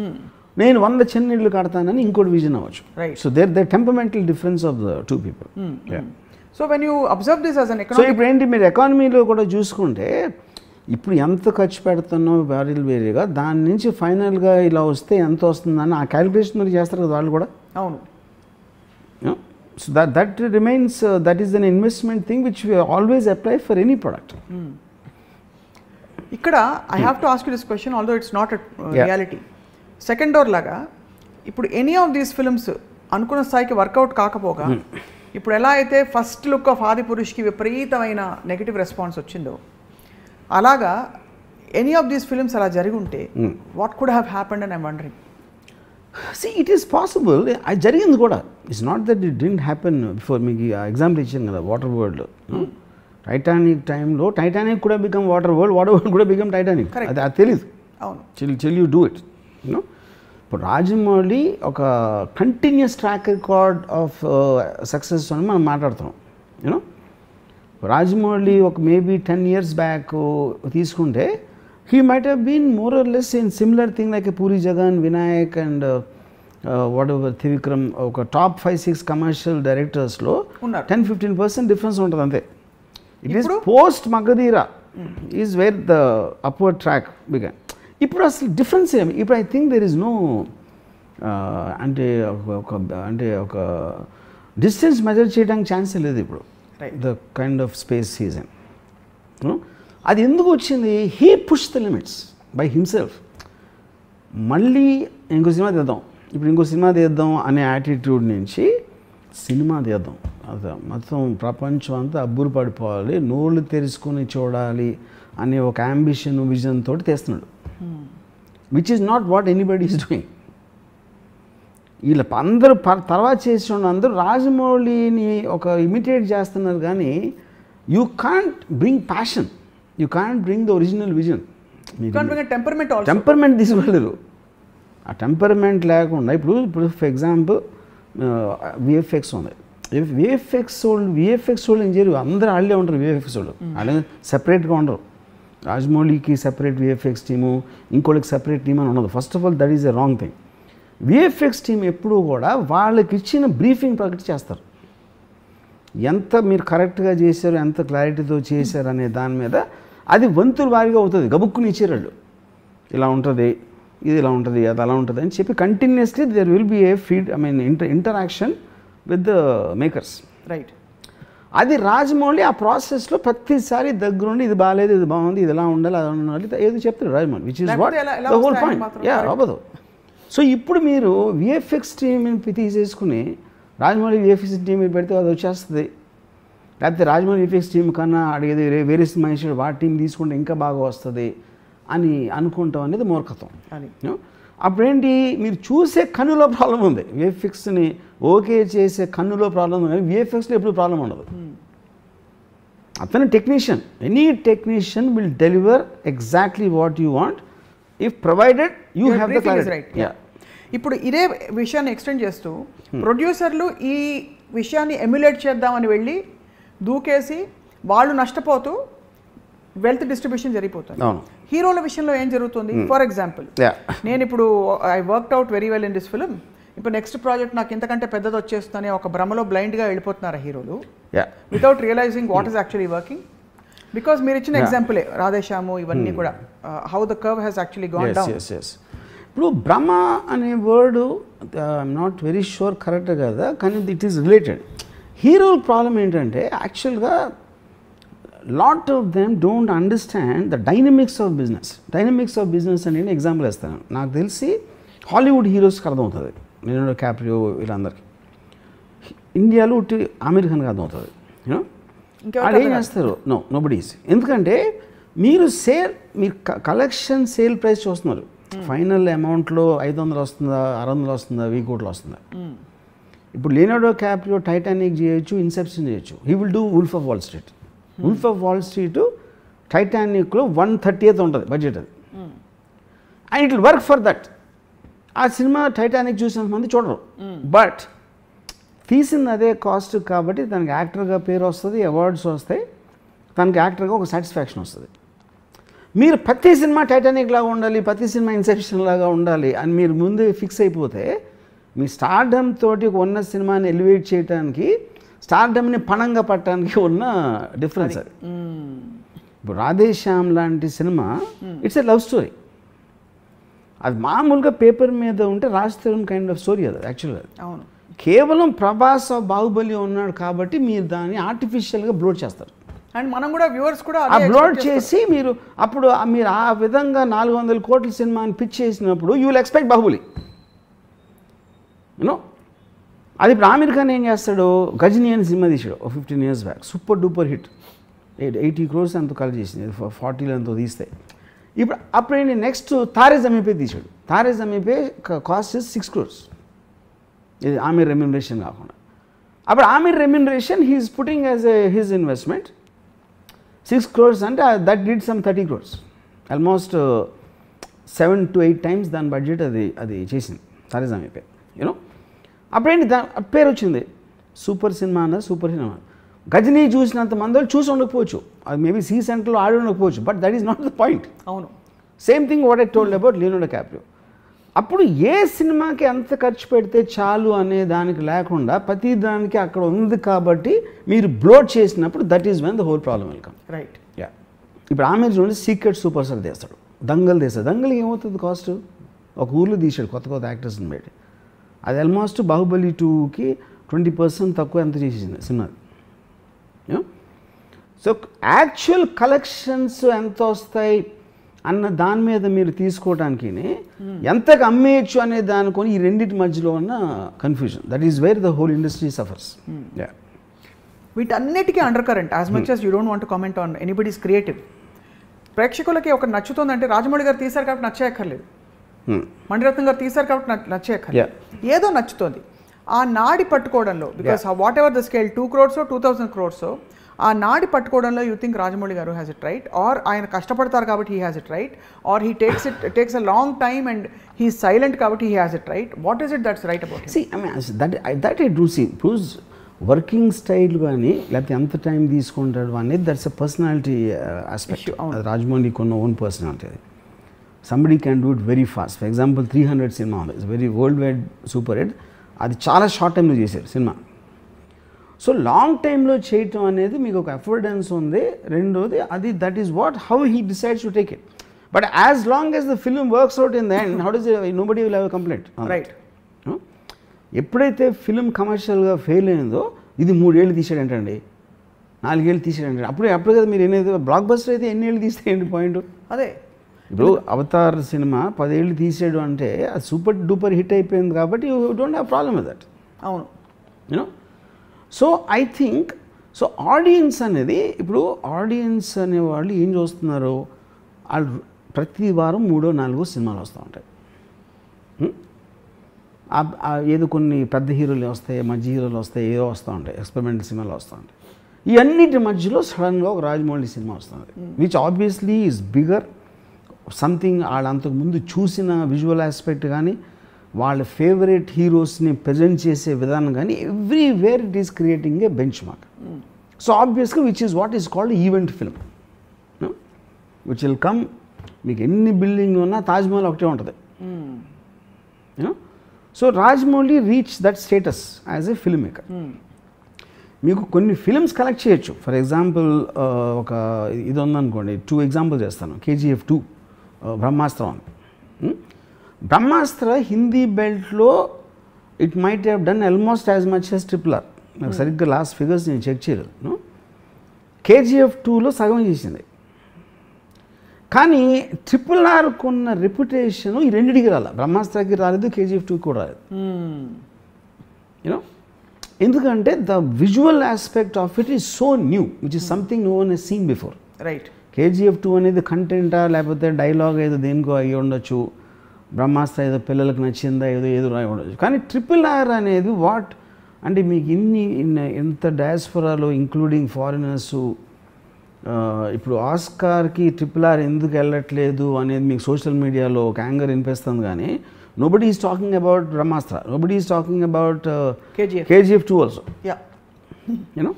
నేను 100 చిన్న ఇళ్ళు కడతానని ఇంకోటి విజన్ అవ్వచ్చు. So there temperamental difference of the 2 people. So when you observe this as an so ఇప్పుడు ఏంటి, మీరు ఎకానమీలో కూడా చూసుకుంటే ఇప్పుడు ఎంత ఖర్చు పెడుతున్నావు వేరేగా, దాని నుంచి ఫైనల్గా ఇలా వస్తే ఎంత వస్తుందని ఆ క్యాలిక్యులేషన్ మీరు చేస్తారు కదా వాళ్ళు కూడా. అవును. So that remains, that is an investment thing which we always apply for any product. ఇక్కడ I have to ask you this question, although it's not reality. Second door లాగా ఇప్పుడు ఎనీ ఆఫ్ దీస్ ఫిల్మ్స్ అనుకున్న స్థాయికి work out కాకపోగా, ఇప్పుడు ఎలా అయితే first look of ఆదిపురుష్కి విపరీతమైన negative response వచ్చిందో, అలాగా ఎనీ ఆఫ్ దీస్ ఫిల్మ్స్ అలా జరిగి ఉంటే what could have happened and I'm wondering. See, it is possible. అది జరిగింది కూడా. It's not that it didn't happen before. మీకు ఎగ్జాంపుల్ ఇచ్చాను కదా వాటర్ వరల్డ్లో. టైటానిక్ టైంలో టైటానిక్ కూడా become water world, water world కూడా బికమ్ టైటానిక్. అది తెలీదు. అవును. Chill you do it, you know. ఇప్పుడు రాజమౌళి ఒక continuous track record of success అని మనం మాట్లాడుతున్నాం. యూనో రాజమౌళి ఒక మేబీ 10 years బ్యాక్ తీసుకుంటే he might have been more or less in similar thing like Puri Jagan, Vinayak and whatever Trivikram, ఒక టాప్ 5-6 కమర్షియల్ డైరెక్టర్స్లో 10-15% డిఫరెన్స్ ఉంటుంది అంతే. It is post Magadheera is where the upward track began. ఇప్పుడు అసలు డిఫరెన్స్ ఏమి? ఇప్పుడు I think there is no ఒక distance measure చేయడానికి ఛాన్సే లేదు ఇప్పుడు. The kind of space season అది ఎందుకు వచ్చింది? He push the limits by himself. మళ్ళీ ఇంకో సినిమా తీద్దాం, ఇప్పుడు ఇంకో సినిమా తీద్దాం అనే యాటిట్యూడ్ నుంచి సినిమా తీద్దాం, అది మొత్తం ప్రపంచం అంతా అబ్బురు పడిపోవాలి, నోళ్ళు తెరుచుకొని చూడాలి అనే ఒక అంబిషన్ విజన్ తోటి తీస్తున్నాడు. Which is not what anybody is doing. వీళ్ళ అందరూ తర్వాత చేసిన అందరూ రాజమౌళిని ఒక ఇమిటేట్ చేస్తున్నారు, కానీ you can't bring passion, you can't bring the original vision. Temperament తీసుకెళ్ళరు. ఆ టెంపర్మెంట్ లేకుండా ఇప్పుడు ఫర్ ఎగ్జాంపుల్ విఎఫ్ఎక్స్ ఉంది. విఎఫ్ఎక్స్ వాళ్ళు ఏం చేయరు, అందరూ వాళ్ళే ఉంటారు. విఎఫ్ఎక్స్ వాళ్ళు అలాగే సెపరేట్గా ఉండరు. రాజమౌళికి సెపరేట్ విఎఫ్ఎక్స్ టీము, ఇంకోళ్ళకి సెపరేట్ టీమ్ అని ఉండదు. First of all that is a wrong thing. VFX team ఎప్పుడూ కూడా వాళ్ళకి ఇచ్చిన బ్రీఫింగ్ ప్రకటి చేస్తారు. ఎంత మీరు కరెక్ట్గా చేశారు, ఎంత క్లారిటీతో చేశారు అనే దాని మీద అది వంతుల వారిగా అవుతుంది. గబుక్కుని ఇచ్చేరాళ్ళు ఇలా ఉంటుంది, ఇది ఇలా ఉంటుంది, అది అలా ఉంటుంది అని చెప్పి continuously there will be a interaction with the makers. Right. అది రాజమౌళి ఆ ప్రాసెస్లో ప్రతిసారి దగ్గరుండి ఇది బాగాలేదు, ఇది బాగుంది, ఇది ఎలా ఉండాలి, అది ఉండాలి, ఏది చెప్తారు Rajamouli. Which is what the whole point. అవ్వదు. సో ఇప్పుడు మీరు విఎఫ్ఎక్స్ టీమ్ తీసేసుకుని రాజమౌళి విఎఫ్ఎక్స్ టీమ్ పెడితే అది వచ్చేస్తుంది. లేకపోతే రాజమౌళి విఎఫ్ఎక్స్ టీం కన్నా అడిగేది వేరే సినిమా ఇచ్చాడు వాటి టీం తీసుకుంటే ఇంకా బాగా వస్తుంది అని అనుకుంటాం అనేది మూర్ఖత్వం. అప్పుడేంటి, మీరు చూసే కన్నులో ప్రాబ్లం ఉంది. విఎఫ్ఎక్స్ని ఓకే చేసే కన్నులో ప్రాబ్లం ఉంది, కానీ విఎఫ్ఎక్స్లో ఎప్పుడు ప్రాబ్లం ఉండదు. అతను technician, any technician will deliver exactly what you want if provided you have the clarity. ఇప్పుడు ఇదే విషయాన్ని ఎక్స్టెండ్ చేస్తూ ప్రొడ్యూసర్లు ఈ విషయాన్ని ఎమ్యులేట్ చేద్దామని వెళ్ళి దూకేసి వాళ్ళు నష్టపోతూ వెల్త్ డిస్ట్రిబ్యూషన్ జరిగిపోతుంది. హీరోల విషయంలో ఏం జరుగుతుంది? ఫర్ ఎగ్జాంపుల్, నేను ఇప్పుడు I worked out very well in this film, ఇప్పుడు నెక్స్ట్ ప్రాజెక్ట్ నాకు ఇంతకంటే పెద్దది వచ్చేస్తుందని ఒక భ్రమలో బ్లైండ్గా వెళ్ళిపోతున్నారు హీరోలు, without realising what is actually working. Because మీరు ఇచ్చిన ఎగ్జాంపులే రాధేశ్యాము, ఇవన్నీ కూడా how the curve has actually gone down. ఇప్పుడు భ్రమ అనే word I'm not very sure correct కదా, కానీ ఇట్ ఈస్ రిలేటెడ్. హీరోల ప్రాబ్లం ఏంటంటే యాక్చువల్గా lot of them don't understand the dynamics of business. Dynamics of business అని నేను ఎగ్జాంపుల్ ఇస్తాను. నాకు తెలిసి హాలీవుడ్ హీరోస్కి అర్థమవుతుంది, లియోనార్డో క్యాప్రియో వీళ్ళందరికీ. ఇండియాలో ఉట్టి ఆమిర్ ఖాన్కి అర్థమవుతుంది. యూనో వాళ్ళు ఏం చేస్తారు? నోబడీస్. ఎందుకంటే మీరు కలెక్షన్ సేల్ ప్రైస్ చూస్తున్నారు. ఫైనల్ అమౌంట్లో 500 వస్తుందా, 600 వస్తుందా, 1000 కోట్లు వస్తుందా. ఇప్పుడు లియోనార్డో క్యాప్రియో టైటానిక్ చేయొచ్చు, ఇన్సెప్షన్ చేయొచ్చు. He will do Wolf of Wall Street. Wolf of Wall Street టైటానిక్లో 1/30th ఉంటుంది బడ్జెట్ అది, and it will work for that. ఆ సినిమా టైటానిక్ చూసినంత మంది చూడరు, బట్ తీసింది అదే కాస్ట్ కాబట్టి తనకి యాక్టర్గా పేరు వస్తుంది, అవార్డ్స్ వస్తాయి, తనకి యాక్టర్గా ఒక సాటిస్ఫాక్షన్ వస్తుంది. మీరు ప్రతి సినిమా టైటానిక్ లాగా ఉండాలి, ప్రతి సినిమా ఇన్సెప్షన్ లాగా ఉండాలి అని మీరు ముందు ఫిక్స్ అయిపోతే మీ స్టార్డమ్ తోటి ఉన్న సినిమాని ఎలివేట్ చేయడానికి, స్టార్డమ్ని పణంగా పట్టడానికి ఉన్న డిఫరెన్స్ అది. ఇప్పుడు రాధేశ్యామ్ లాంటి cinema it's a love story. అది మామూలుగా పేపర్ మీద ఉంటే రాజ్-తరుణ్ కైండ్ ఆఫ్ స్టోరీ అది యాక్చువల్గా. అవును. కేవలం ప్రభాస్ బాహుబలి ఉన్నాడు కాబట్టి మీరు దాన్ని ఆర్టిఫిషియల్గా బ్లోడ్ చేస్తారు. అండ్ మనం కూడా వ్యూవర్స్ కూడా ఆ బ్లోడ్ చేసి మీరు అప్పుడు మీరు ఆ విధంగా 400 కోట్ల సినిమాని పిచ్ చేసినప్పుడు you will expect Baahubali. You know అది ఇప్పుడు ఆమిర్ ఖాన్ ఏం చేస్తాడు, గజనీ అని సినిమా తీసాడు 15 years back, super duper hit, 80 crores ఎంతో కలెక్ట్ చేసింది, 40 ఎంతో తీస్తే. ఇప్పుడు అప్పుడేంటి, నెక్స్ట్ తారే జమీన్ పే తీసాడు. Taare Zameen pay cost 6 crores, ఇది ఆమిర్ రెమ్యునరేషన్ కాకుండా. అప్పుడు Aamir remuneration he's putting as his investment 6 crores అంటే that did some 30 crores, almost 7 to 8 times దాని బడ్జెట్ అది చేసింది సారీ జమీన్ పే యూనో. అప్పుడేంటి పేరు వచ్చింది సూపర్ సినిమా అన్నది సూపర్ సినిమా. గజనీ చూసినంత మంది వాళ్ళు చూసి ఉండకపోవచ్చు, అది మేబీ సీ సెంటర్లో ఆడి ఉండకపోవచ్చు, but that is not the point. అవును. Same thing what I told about Leonardo DiCaprio. అప్పుడు ఏ సినిమాకి ఎంత ఖర్చు పెడితే చాలు అనే దానికి లేకుండా ప్రతి దానికి అక్కడ ఉంది కాబట్టి మీరు బ్లోట్ చేసినప్పుడు that is when the whole problem welcome. Right. Yeah. ఇప్పుడు ఆమె చూడండి సీక్రెట్ సూపర్ స్టార్ తీస్తాడు, దంగల్ తీస్తాడు. దంగల్కి ఏమవుతుంది కాస్ట్? ఒక ఊర్లో తీసాడు కొత్త యాక్టర్స్ని పెట్టి. అది ఆల్మోస్ట్ బాహుబలి 2కి 20% తక్కువ ఎంత చేసేసింది సినిమా. సో యాక్చువల్ కలెక్షన్స్ ఎంత వస్తాయి అన్న దాని మీద మీరు తీసుకోవడానికి ఎంతకు అమ్మేయచ్చు అనే దానికొని ఈ రెండింటి మధ్యలో ఉన్న confusion, that is where the whole industry suffers. వీటన్నిటికీ undercurrent as much as you don't want to comment on anybody's creative. ప్రేక్షకులకి ఒక నచ్చుతుందంటే రాజమౌళి గారు తీశారు కాబట్టి నచ్చేయక్కర్లేదు, మణిరత్నం గారు తీశారు కాబట్టి నచ్చేయక్కర్లేదు, ఏదో నచ్చుతుంది. ఆ నాడి పట్టుకోవడంలో because whatever the scale 2 crores 2000 crores ఆ నాడి పట్టుకోవడంలో యూ థింక్ రాజమౌళి గారు హ్యాస్ ఇట్ రైట్, ఆర్ ఆయన కష్టపడతారు కాబట్టి he has it right, or he takes a long time and he silent కాబట్టి he has it right. What is it that's right about? See, I mean, that I do see. Who's working style కానీ లేకపోతే ఎంత టైం తీసుకుంటాడు అనేది that's a personality aspect. Rajamouli కొన్న own personality. అది somebody can do it very fast. For example 300 cinema ఉంది, it's very world wide super hit. అది చాలా షార్ట్ టైంలో చేశారు సినిమా. సో లాంగ్ టైంలో చేయటం అనేది మీకు ఒక అఫోర్డెన్స్ ఉంది. రెండోది అది that is what how he decides to take it. But as long as the film works out in the end, how does nobody will have a complaint. Right. ఎప్పుడైతే film కమర్షియల్గా ఫెయిల్ అయిందో, ఇది 3 ఏళ్ళు తీసాడంటండి, 4 ఏళ్ళు తీసాడంటే, అప్పుడు కదా మీరు ఏదైతే బ్లాక్ బస్టర్ అయితే ఎన్ని ఏళ్ళు తీస్తాయండి పాయింట్. అదే ఇప్పుడు అవతార్ సినిమా 10 ఏళ్ళు తీసాడు అంటే అది సూపర్ డూపర్ హిట్ అయిపోయింది కాబట్టి you don't have problem with that. అవును. You know, so I think so audience అనేది, ఇప్పుడు ఆడియన్స్ అనేవాళ్ళు ఏం చూస్తున్నారు, వాళ్ళు ప్రతి వారం 3-4 సినిమాలు వస్తూ ఉంటాయి. ఏదో కొన్ని పెద్ద హీరోలు వస్తాయి, మధ్య హీరోలు వస్తాయి, ఏదో వస్తూ ఉంటాయి, ఎక్స్పెరిమెంటల్ సినిమాలు వస్తూ ఉంటాయి. ఈ అన్నిటి మధ్యలో సడన్గా ఒక రాజమౌళి సినిమా వస్తుంది, which obviously is bigger something. వాళ్ళు అంతకుముందు చూసిన విజువల్ ఆస్పెక్ట్ కానీ, వాళ్ళ ఫేవరెట్ హీరోస్ని ప్రజెంట్ చేసే విధానం కానీ, everywhere it is creating a benchmark. So ఆబ్వియస్గా which is what is called event film, which will come. మీకు ఎన్ని బిల్డింగ్లు ఉన్నా తాజ్మహల్ ఒకటే ఉంటుంది. You know, so Rajamouli reach that status as a film maker. మీకు కొన్ని ఫిల్మ్స్ కలెక్ట్ చేయొచ్చు. ఫర్ ఎగ్జాంపుల్ ఒక ఇది ఉందనుకోండి, 2 ఎగ్జాంపుల్ చేస్తాను. KGF 2 బ్రహ్మాస్త్రం అని. బ్రహ్మాస్త్ర హిందీ బెల్ట్లో it might have done almost as much as RRR. నాకు సరిగ్గా లాస్ట్ ఫిగర్స్ నేను చెక్ చేయలేదు. KGF 2లో సగం చేసింది. కానీ RRR కొన్న రెప్యుటేషన్ ఈ రెండింటికి రాలేదు. బ్రహ్మాస్త్రకి రాలేదు, KGF 2 కూడా రాలేదు. యూనో, ఎందుకంటే the visual aspect of it is so new, which is something no one has seen before. Right. KGF 2 అనేది కంటెంటా లేకపోతే డైలాగ్ ఏదో దేనికో అయ్యి ఉండొచ్చు, బ్రహ్మాస్త్ర ఏదో పిల్లలకు నచ్చిందా ఏదో రాయి ఉండొచ్చు. కానీ RRR అనేది వాట్ అంటే మీకు ఇంత డయాస్ఫోరాలో ఇంక్లూడింగ్ ఫారినర్స్, ఇప్పుడు ఆస్కార్కి RRR ఎందుకు వెళ్ళట్లేదు అనేది మీకు సోషల్ మీడియాలో ఒక యాంగర్ వినిపిస్తుంది. కానీ nobody is talking about Brahmastra, nobody is talking about KGF 2 also. Yeah. You know,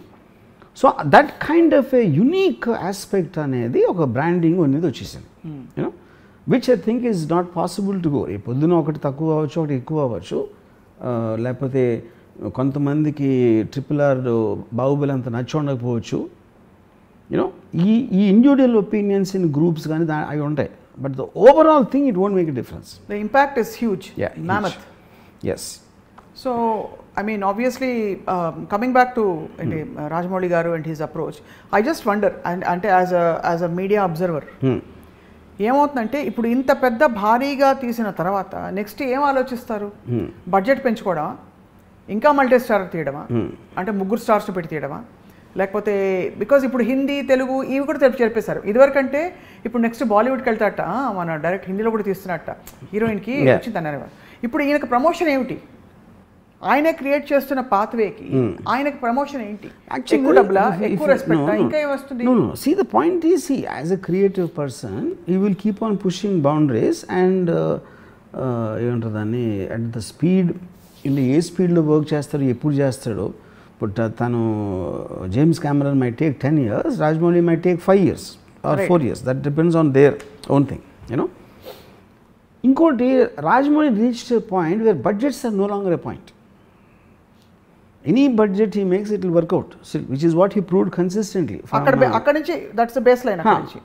so that kind of a unique aspect అనేది ఒక బ్రాండింగ్ అనేది వచ్చేసింది. You know, which I think is not possible to go. ఈ పొద్దున ఒకటి తక్కువ అవ్వచ్చు, ఒకటి ఎక్కువ అవ్వచ్చు, లేకపోతే కొంతమందికి RRR బాహుబలి అంత నచ్చి ఉండకపోవచ్చు. యూనో, ఈ ఇండివిజువల్ ఒపీనియన్స్ ఇన్ గ్రూప్స్ కానీ అవి ఉంటాయి. But the overall thing, it won't make a difference. The impact is huge. Yeah, mammoth. Huge. Yes. So, I mean, obviously, coming back to Rajamouli garu and his approach, I just wonder, and as a media observer, ఏమవుతుందంటే ఇప్పుడు ఇంత పెద్ద భారీగా తీసిన తర్వాత next ఏం ఆలోచిస్తారు? Budget పెంచుకోవడమా, ఇంకా మల్టీ స్టార్ తీయడమా, అంటే 3 స్టార్స్ పెట్టి తీయడమా, లేకపోతే బికాజ్ ఇప్పుడు హిందీ తెలుగు ఇవి కూడా చెప్పేశారు. ఇదివరకంటే ఇప్పుడు నెక్స్ట్ బాలీవుడ్కి వెళ్తాట, మన డైరెక్ట్ హిందీలో కూడా తీస్తున్నట్ట, హీరోయిన్కి వచ్చింది అన్నారు. ఇప్పుడు ఈయనకు ప్రమోషన్ ఏమిటి? ఆయనే క్రియేట్ చేస్తున్న పాత్వేకి ఆయనకి ప్రమోషన్ ఏంటి? Actually, ఎక్కువ డబ్బులా, ఎక్కువ no, రెస్పెక్ట్, no. ఇంకా ఏమొస్తుంది? No. See, the point is, as a creative person, he will keep on pushing boundaries and ఏమంటారు దాన్ని అట్ ద స్పీడ్ ఇంట్లో ఏ స్పీడ్లో వర్క్ చేస్తాడు, ఎప్పుడు చేస్తాడు. బట్ తను James Cameron my take 10 years, Rajamouli my take 5 years or 4 years. That depends on their own thing, you know. ఇంకోటి, Rajamouli reached a point where budgets are no longer a point. Any budget he makes, it will work out, which is what he proved consistently. అక్కడ నుంచి that's the base line. అక్కడ నుంచి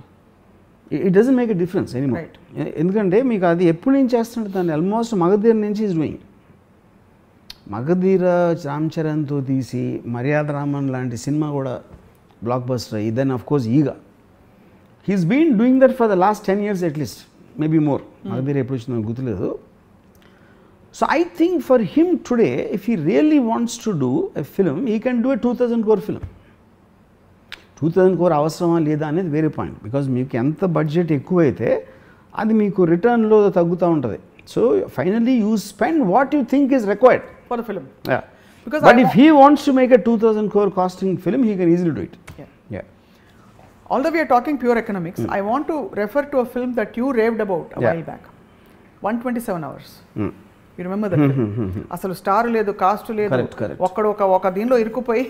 it doesn't make a difference anymore. Right. ఎందుకంటే మీకు అది ఎప్పుడు నుంచి చేస్తుంటే దాన్ని ఆల్మోస్ట్ మగధీర నుంచి ఈజ్ డూయింగ్. మగధీర రామ్ చరణ్తో తీసి మర్యాద రామన్ లాంటి సినిమా కూడా బ్లాక్ బస్టర్ అయ్యి then of course Eega he's been doing that for the last 10 years at least, maybe more. Magadheera ఎప్పుడు వచ్చిందో గుర్తులేదు. So I think for him today, if he really wants to do a film, he can do a 2000 crore film. 2000 crore అవసరమా లేదా అనేది వేరే point. Because మీకు ఎంత budget ఎక్కువైతే అది మీకు రిటర్న్లో తగ్గుతూ ఉంటుంది. So finally you spend what you think is required for the film. But if he wants to make a 2000 crore costing film, he can easily do it. Although we are talking pure economics, I want to refer to a film that you raved about a while back. 127 hours. You remember that film? అసలు star లేదు, cost లేదు, ఒక్కడు ఒక దీనిలో ఇరుక్కుపోయి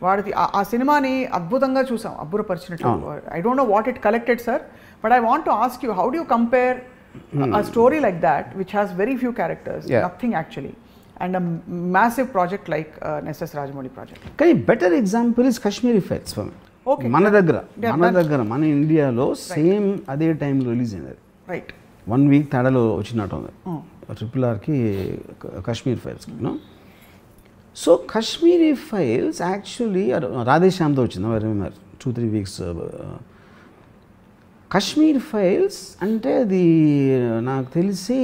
వాడిది ఆ సినిమాని అద్భుతంగా చూసాం, అబ్బురపరిచినట్టు. I don't know what it collected sir, but I want to ask you, how do you compare a story like that which has very few characters, nothing actually, and a massive project like NSS Rajamouli project? కానీ better example is Kashmiri files for me. మన దగ్గర మన ఇండియాలో same అదే టైంలో release అయింది. Right, 1 week తేడాలో వచ్చినట్టు ఉంది RRRకి కాశ్మీర్ ఫైల్స్కి. సో కాశ్మీరీ ఫైల్స్ యాక్చువల్లీ రాధేశ్యామ్తో వచ్చింది, 2-3 weeks. కాశ్మీర్ ఫైల్స్ అంటే అది నాకు తెలిసి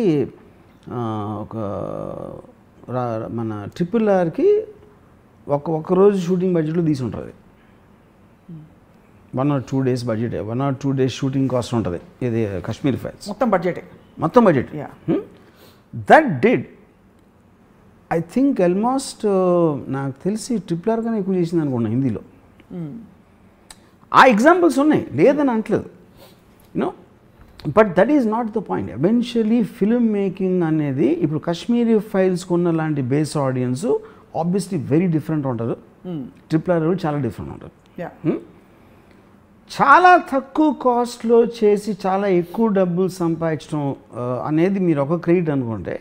ఒక మన RRRకి ఒక రోజు షూటింగ్ బడ్జెట్లో తీసి ఉంటుంది. 1 or 2 days budget, 1 or 2 days shooting cost ఉంటుంది ఇది కాశ్మీర్ ఫైల్స్. మొత్తం budget that did I think almost నాకు తెలిసి RRR కన్నా ఎక్కువ చేసింది అనుకున్నా హిందీలో. ఆ ఎగ్జాంపుల్స్ ఉన్నాయి, లేదని అంటలేదు, you know. But that is not the point. Eventually film making అనేది ఇప్పుడు కాశ్మీరీ ఫైల్స్కి ఉన్న లాంటి base audience obviously very different ఉంటారు. RRR చాలా డిఫరెంట్ ఉంటారు. చాలా తక్కువ కాస్ట్లో చేసి చాలా ఎక్కువ డబ్బులు సంపాదించడం అనేది మీరు ఒక క్రెడిట్ అనుకుంటే,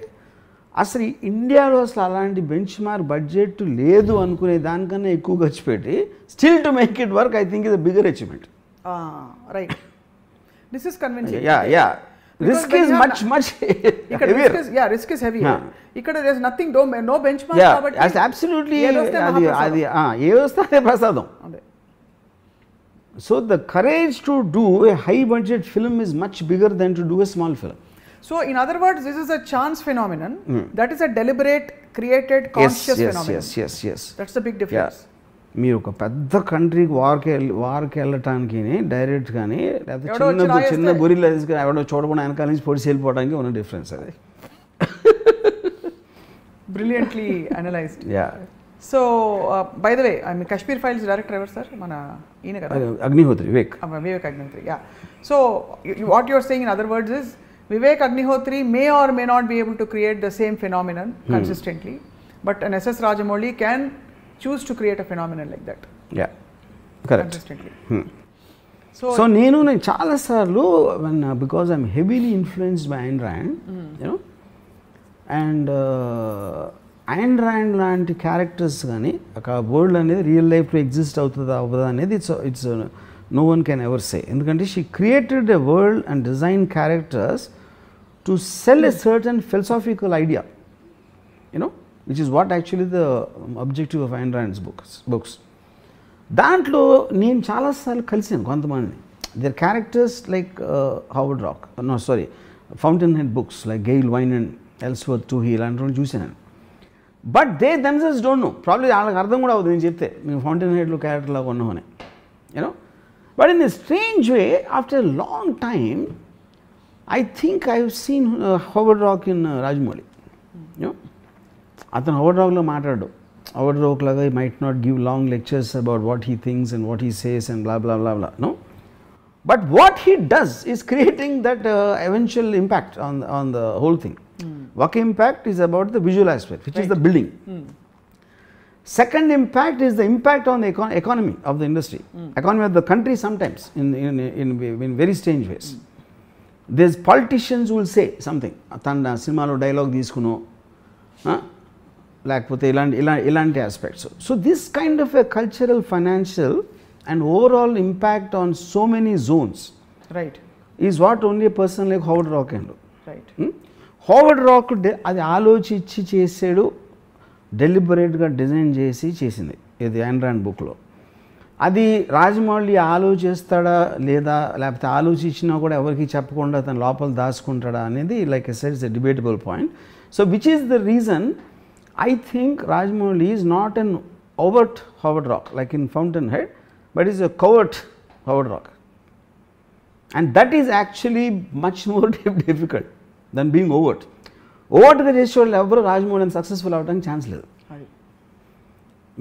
అసలు ఇండియాలో అసలు అలాంటి బెంచ్ మార్క్ బడ్జెట్ లేదు అనుకునే దానికన్నా ఎక్కువ ఖర్చు పెట్టి still to make it work, I think is a bigger achievement. Right, this is convincing. Risk is much risk is heavy. ఇక్కడ there is nothing, no benchmark కాబట్టి అబ్సల్యూట్లీ అది ఏ వస్తే అదే ప్రసాదం. So the courage to do a high budget film is much bigger than to do a small film. So in other words, this is a chance phenomenon. That is a deliberate, created, conscious phenomenon. Yes. That's the big difference. మీరు ఒక పెద్ద కంట్రీకి వార్కి వెళ్ళటానికి direct కానీ లేకపోతే చిన్న బొరిలో తీసుకుని ఎవడో చూడకుండా వెనకాల నుంచి పొడిచి వెళ్ళిపోవడానికి ఉన్న డిఫరెన్స్ అది. Brilliantly analyzed. So, by the way, I mean Kashmir Files director ever sir? Mana ine kada? Agnihotri, Vivek. Vivek Agnihotri, yeah. So, what you are saying in other words is, Vivek Agnihotri may or may not be able to create the same phenomenon consistently, but an SS Rajamouli can choose to create a phenomenon like that. Yeah, correct. Consistently. So, నేను చాలా సార్లు because I'm heavily influenced by Ayn Rand, you know, and Ayn Rand లాంటి characters కానీ ఒక world అనేది real లైఫ్లో exist అవుతుందా అవ్వదా అనేది it's no one can ever say. ఎందుకంటే she created a world and design characters to sell a certain philosophical idea, you know, which is what actually the objective of Ayn Rand's books. దాంట్లో నేను చాలాసార్లు కలిసాను కొంతమంది. There characters like Howard Roark, Fountainhead books like Gail Wynand and Ellsworth Toohey ఇలాంటి వాళ్ళు చూసాను. But they themselves don't know, probably వాళ్ళకి అర్థం కూడా అవుతుంది నేను చెప్తే మేము ఫౌంటైన్ హెడ్లో క్యారెక్టర్ లాగా ఉన్నామని, you know. But in a strange way after a long time I think I have seen Howard Roark in Rajamouli, you know. అతను హవర్డ్ రాక్లో మాట్లాడు. హవర్డ్ రాక్ లాగా he might not give long lectures about what he thinks and what he says and blah blah blah blah. No, but what he does is creating that eventual impact on the whole thing. ఒక impact is about the visual aspect, which is the building. Second impact is the impact on the economy of the industry, economy of the country sometimes in very strange ways. There's politicians who will say something, tanda cinema lo dialogue తీసుకునో లేకపోతే ఇలాంటి aspects. So this kind of a cultural, financial and overall impact on so many zones, right, is what only a person like Howard Rock can do. Right. Howard Rock అది ఆలోచించి చేసాడు, డెలిబరేట్గా design చేసింది ఇది an రాండ్ బుక్లో. అది రాజమౌళి ఆలోచిస్తాడా లేదా, లేకపోతే ఆలోచించినా కూడా ఎవరికి చెప్పకుండా తన లోపల దాచుకుంటాడా అనేది like I said it's a debatable point. So which is the reason I think Rajamouli is not an overt Howard Roark like in Fountainhead, but is a covert Howard Roark. And that is actually much more difficult then being overt. ఓవర్ట్గా చేసేవాళ్ళు ఎవరు Rajamouli successful అవ్వడానికి chance లేదు.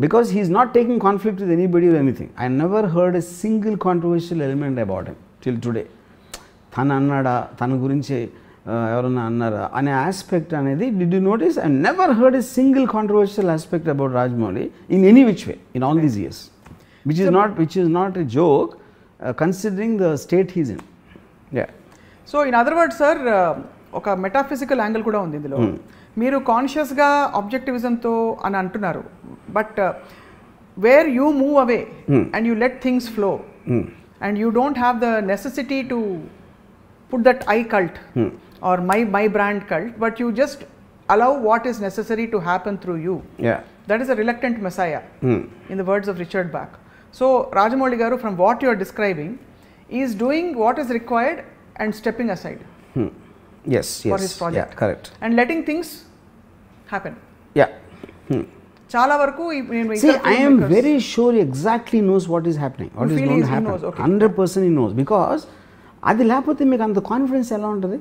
Because he is not taking conflict with anybody or anything. I never heard a single controversial element about him till today. Tana annada, tana gurinchi evarana annara ane aspect anedi, did you notice? I never heard a single controversial aspect about Rajamouli in any which way in all these years, which is not a joke considering the state he is in. Yeah. So in other words, sir, oka metaphysical angle kuda undi indilo. మీరు కాన్షియస్గా ఆబ్జెక్టివిజంతో అని అంటున్నారు, but where you move away and you let things flow and you don't have the necessity to put that I cult or my brand cult, but you just allow what is necessary to happen through you. Yeah. That is a reluctant messiah, in the words of Richard Bach. So Rajamouli garu, from what you are describing, is doing what is required and stepping aside. Yes, for his project. Yeah, correct. And letting things happen. Yeah. చాలా వరకు See, I am very sure he exactly knows what is happening, what is going to happen. Knows, okay. 100% he knows, because అది లేకపోతే మీకు అంత confidence ఎలా ఉంటుంది?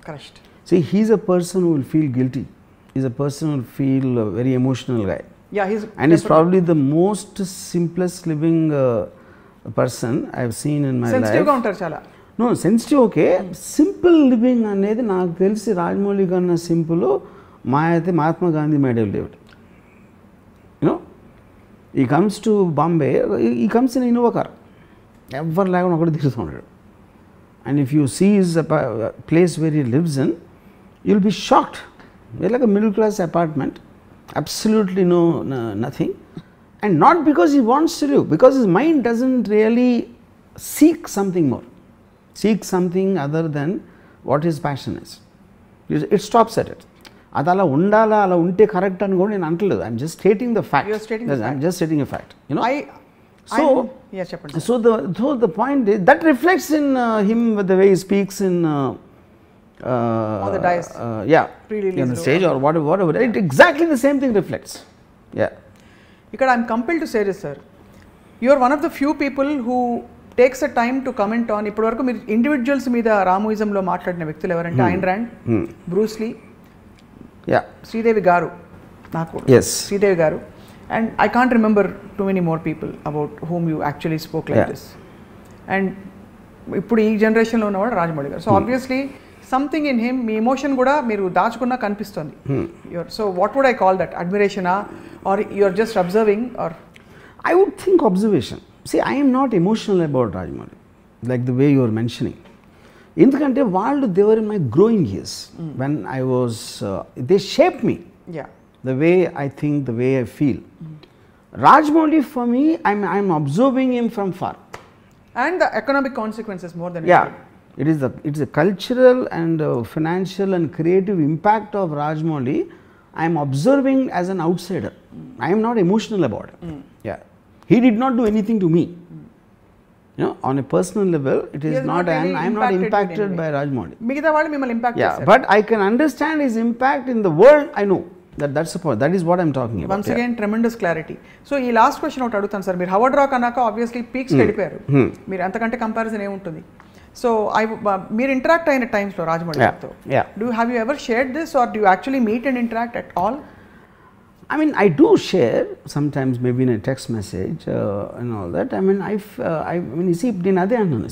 Correct. See, he's a person who will feel guilty. He's a person who will feel a very emotional guy. Yeah, he's probably the most simplest living person I've seen in my life. సెన్సిటివ్గా ఉంటారు చాలా. No, sensitive okay. Simple living అనేది నాకు తెలిసి రాజమౌళి కన్నా simple అయితే Mahatma Gandhi might have lived. You know, he comes to Bombay, he comes in Innova car. ఎవరు లేకుండా ఒకటి తిరుగుతూ ఉంటాడు. And if you see his place where he lives in, you'll be shocked. It's like a middle class apartment, absolutely nothing. And not because he wants to live, because his mind doesn't really seek something more, seek something other than what his passion is. It stops at it. అది అలా ఉండాలా, అలా ఉంటే correct అని కూడా నేను అంటలేదు. I'm just stating the fact. I'm just stating a fact. You know, so the point is that reflects in him with the way he speaks in on the dais, on the stage or whatever. It exactly the same thing reflects. Yeah. Ikkada I'm compelled to say this, sir. You are one of the few people who takes a time to comment on ఇప్పటి వరకు మీరు individuals మీద రామోయిజంలో మాట్లాడిన వ్యక్తులు ఎవరంటే Ayn Rand, Bruce Lee, Sridevi గారు, నాకు శ్రీదేవి గారు, and I can't remember too many more people about whom you actually spoke like this. And ఇప్పుడు ఈ జనరేషన్లో ఉన్నవాడు Rajamouli garu. So obviously something in him, మీ ఎమోషన్ కూడా మీరు దాచుకున్నా కనిపిస్తుంది. So what would I call that? అడ్మిరేషనా, or you are just observing, or? I would think observation. See, I am not emotional about Rajamouli, like the way you are mentioning. ఎందుకంటే వాళ్ళు, they were in my growing years. When I was, they shaped me. Yeah. The way I think, the way I feel. Rajamouli, for me, I'm observing him from far. And the economic consequences more than anything. It's a cultural and financial and creative impact of Rajamouli. I am observing as an outsider. I am not emotional about it. Yeah, he did not do anything to me. You know, on a personal level, it is not. I am not impacted by Rajamouli. Migitha vallu mimmalni impact chesaru. But I can understand his impact in the world. I know. That's the point. That is what I'm talking about. Once again, tremendous clarity. So, ఈ last question ఒకటి అడుగుతాను sir. మీరు హవర్డ్ rock అన్నాక obviously peaks వెళ్ళిపోయారు. మీరు అంతకంటే comparison ఏముంటుంది? So మీరు ఇంటరాక్ట్ అయిన టైమ్స్లో రాజమౌళి గారితో, have you ever shared this, or do you actually meet and interact at all? I mean, I do share sometimes, maybe in a text message and all that. I mean, I mean, you see,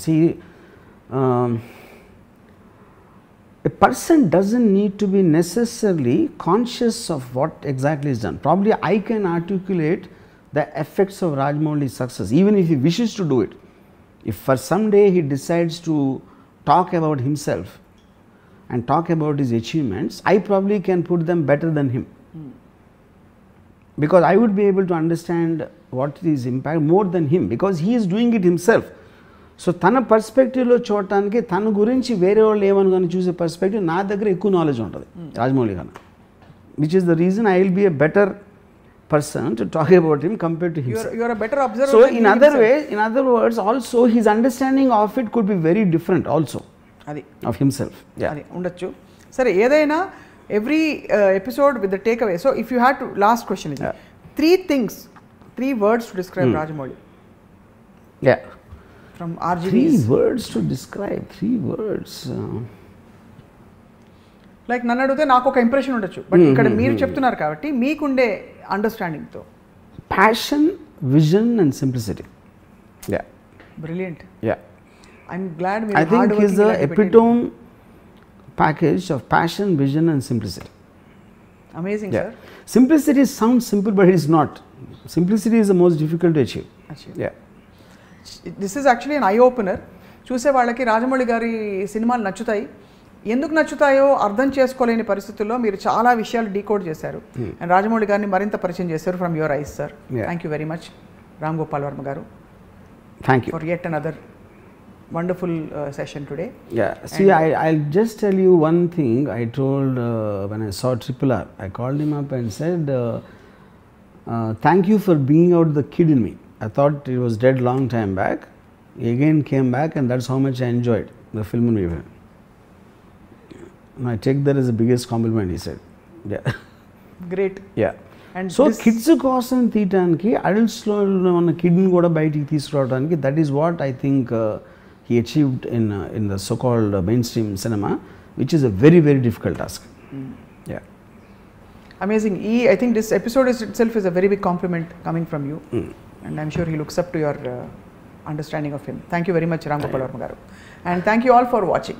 see, a person doesn't need to be necessarily conscious of what exactly is done. Probably I can articulate the effects of Rajamouli's success, even if he wishes to do it. If for some day he decides to talk about himself and talk about his achievements, I probably can put them better than him. Because I would be able to understand what is impact more than him, because he is doing it himself. So తన పర్స్పెక్టివ్లో చూడటానికి తన గురించి వేరే వాళ్ళు ఏమనుకొని చూసే perspective నా దగ్గర ఎక్కువ నాలెడ్జ్ ఉంటుంది రాజమౌళి గారు, which is the reason I will be a better person to talk about him compared to himself. You are a better observer. So in other words, also his understanding of it could be very different also of himself. అది ఉండొచ్చు. సరే, ఏదైనా every episode with the takeaway. So if you had to, last question is 3 words to describe Rajamouli. Yeah. From RGV's. 3 words to describe. 3 words. Like నన్ను అడిగితే నాకు ఒక impression ఉండొచ్చు, but ఇక్కడ మీరు చెప్తున్నారు కాబట్టి మీకుండే అండర్స్టాండింగ్తో. Passion, vision and simplicity. Yeah. Brilliant. Yeah. I'm glad we I think he's the epitome package of passion, vision and simplicity. Amazing, sir. Simplicity sounds simple, but it is not. Simplicity is the most difficult to achieve. Yeah. This is actually an eye opener. చూసే వాళ్ళకి రాజమౌళి గారి సినిమాలు నచ్చుతాయి, ఎందుకు నచ్చుతాయో అర్థం చేసుకోలేని పరిస్థితుల్లో మీరు చాలా విషయాలు డీకోడ్ చేశారు అండ్ రాజమౌళి గారిని మరింత పరిచయం చేశారు from your eyes, sir. Thank you very much Ram Gopal Varma గారు. Thank you for yet another wonderful session today. Yeah. See, I'll just tell you one thing I told when I saw Triple R. I called him up and said, thank you for bringing out the kid in me. I thought it was dead long time back. He again came back and that's how much I enjoyed the film and even. I take that as the biggest compliment, he said. Yeah. Great. Yeah. And so kids కోసం తీయటానికి అడల్ట్స్లో ఉన్న కిడ్ని కూడా బయటికి తీసుకురావడానికి, that is what I think he achieved in the so-called mainstream cinema, which is a very, very difficult task. Yeah. Amazing. I think this episode itself is a very big compliment coming from you. And I'm sure he looks up to your understanding of him. Thank you very much, Ram Gopal Varma garu. And thank you all for watching.